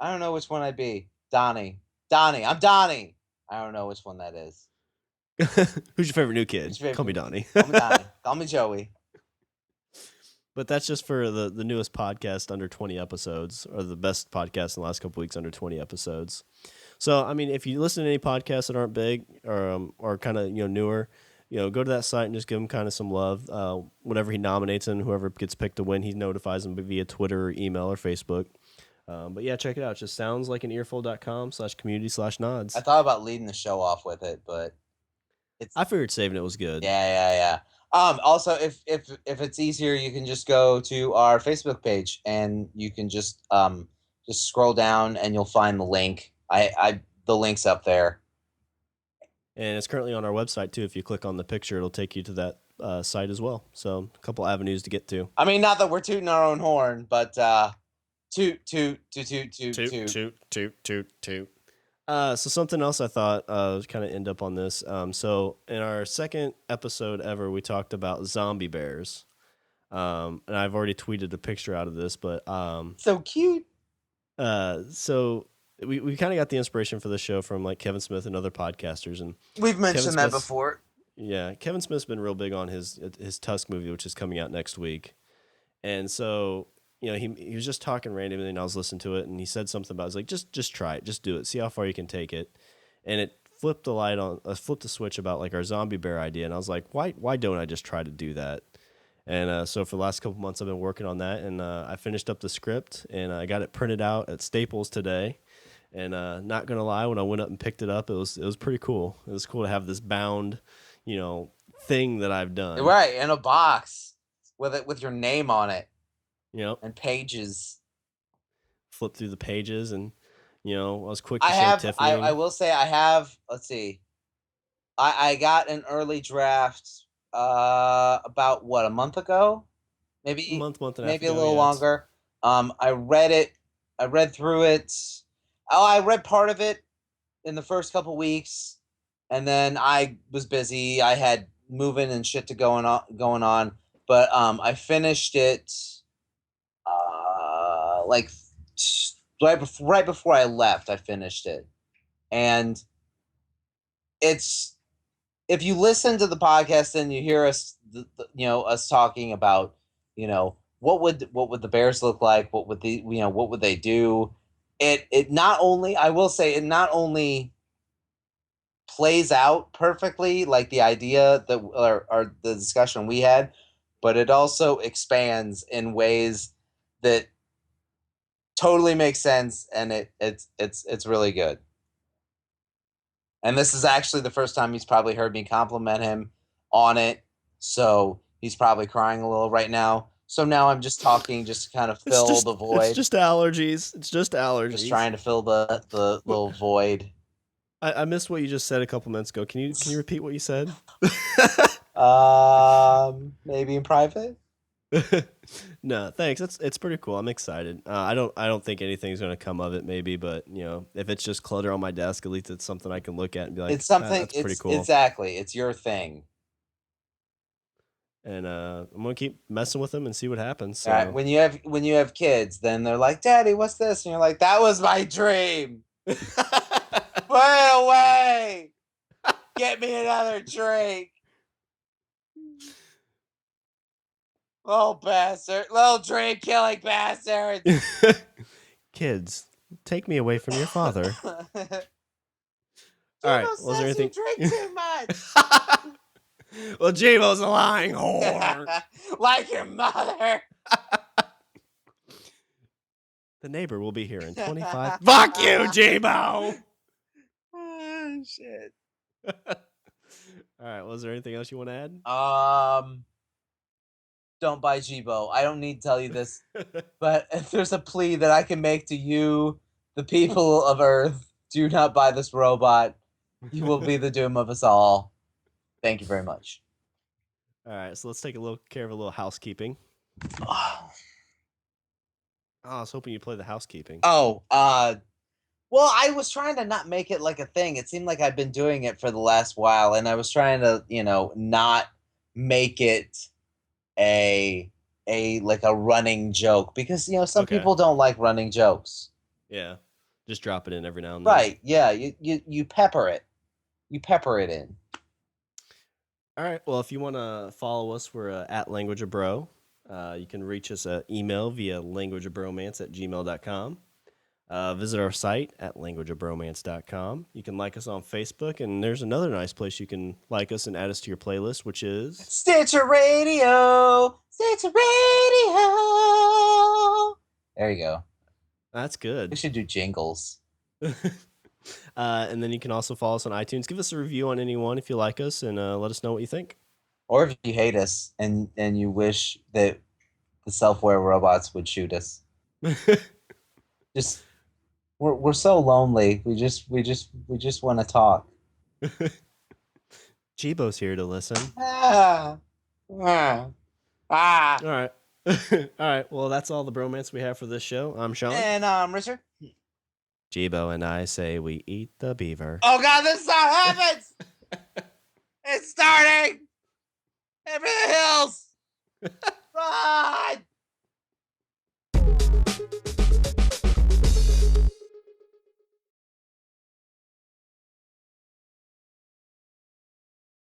don't know which one I'd be. Donnie. I'm Donnie. I don't know which one that is. Who's your favorite new kid? Favorite Call me Donnie. Call me Donnie. Call me Joey. But that's just for the newest podcast under 20 episodes, or the best podcast in the last couple weeks under 20 episodes. So, I mean, if you listen to any podcasts that aren't big or kind of newer, go to that site and just give him kind of some love. Whenever he nominates and whoever gets picked to win, he notifies them via Twitter, or email, or Facebook. But yeah, check it out. It just sounds like an earful.com/community/nods. I thought about leading the show off with it, but it's I figured saving it was good. yeah. Also, if it's easier, you can just go to our Facebook page and you can just scroll down and you'll find the link. The link's up there. And it's currently on our website too. If you click on the picture, it'll take you to that site as well. So a couple avenues to get to. I mean, not that we're tooting our own horn, but toot. So something else I thought was kind of end up on this. So in our second episode ever, we talked about zombie bears. And I've already tweeted a picture out of this, but so cute. So we kind of got the inspiration for the show from like Kevin Smith and other podcasters, and we've mentioned that before. Yeah, Kevin Smith's been real big on his Tusk movie, which is coming out next week, and so he was just talking randomly, and I was listening to it, and he said something about, I was like, just try it, just do it, see how far you can take it, and it flipped the switch about like our zombie bear idea, and I was like, why don't I just try to do that? And so for the last couple months, I've been working on that, and I finished up the script, and I got it printed out at Staples today. And not gonna lie, when I went up and picked it up, it was pretty cool. It was cool to have this bound, thing that I've done. Right, in a box with your name on it. Yep. And pages. Flip through the pages, and I was quick to show Tiffany. I will say I have. Let's see. I got an early draft about a month ago, maybe a month and maybe a little longer. I read it. I read through it. Oh, I read part of it in the first couple weeks, and then I was busy. I had moving and shit going on. But I finished it like right before I left. I finished it, and it's, if you listen to the podcast and you hear us, us talking about, what would the Bears look like? What would what would they do? It not only, I will say, it not only plays out perfectly like the idea that or the discussion we had, but it also expands in ways that totally makes sense, and it's really good. And this is actually the first time he's probably heard me compliment him on it, so he's probably crying a little right now. So now I'm just talking just to kind of fill the void. It's just allergies. Just trying to fill the little void. I missed what you just said a couple minutes ago. Can you repeat what you said? Maybe in private. No, thanks. It's pretty cool. I'm excited. I don't think anything's gonna come of it, maybe, but if it's just clutter on my desk, at least it's something I can look at and be like, it's something. That's pretty cool. Exactly, it's your thing. And I'm gonna keep messing with them and see what happens. So. Right. When you have kids, then they're like, "Daddy, what's this?" And you're like, "That was my dream." Put it away. Get me another drink. Little bastard. Little drink killing bastard. Kids, take me away from your father. All right. Was there anything? You drink too much. Well, J-Bo's a lying whore. Like your mother. The neighbor will be here in 25. Fuck you, J-Bo. Oh, shit. All right. Was there anything else you want to add? Don't buy Jibo. I don't need to tell you this, but if there's a plea that I can make to you, the people of Earth, do not buy this robot. You will be the doom of us all. Thank you very much. All right, so let's take care of a little housekeeping. Oh, I was hoping you'd play the housekeeping. Well, I was trying to not make it like a thing. It seemed like I've been doing it for the last while, and I was trying to, not make it a running joke, because some people don't like running jokes. Yeah, just drop it in every now and then. Right? Yeah, you pepper it. You pepper it in. All right. Well, if you want to follow us, we're at Language of Bro. You can reach us at email via languageofbromance@gmail.com. Visit our site at languageofbromance.com. You can like us on Facebook, and there's another nice place you can like us and add us to your playlist, which is Stitcher Radio. Stitcher Radio. There you go. That's We good. should do jingles. And then you can also follow us on iTunes. Give us a review on anyone if you like us, and let us know what you think. Or if you hate us and you wish that the self-aware robots would shoot us. Just we're so lonely. We just want to talk. Chibo's here to listen. Ah. Ah. All right. All right. Well, that's all the bromance we have for this show. I'm Sean. And Richard. Chibo and I say we eat the beaver. Oh God, this is how it happens. It's starting. Over the hills. Run.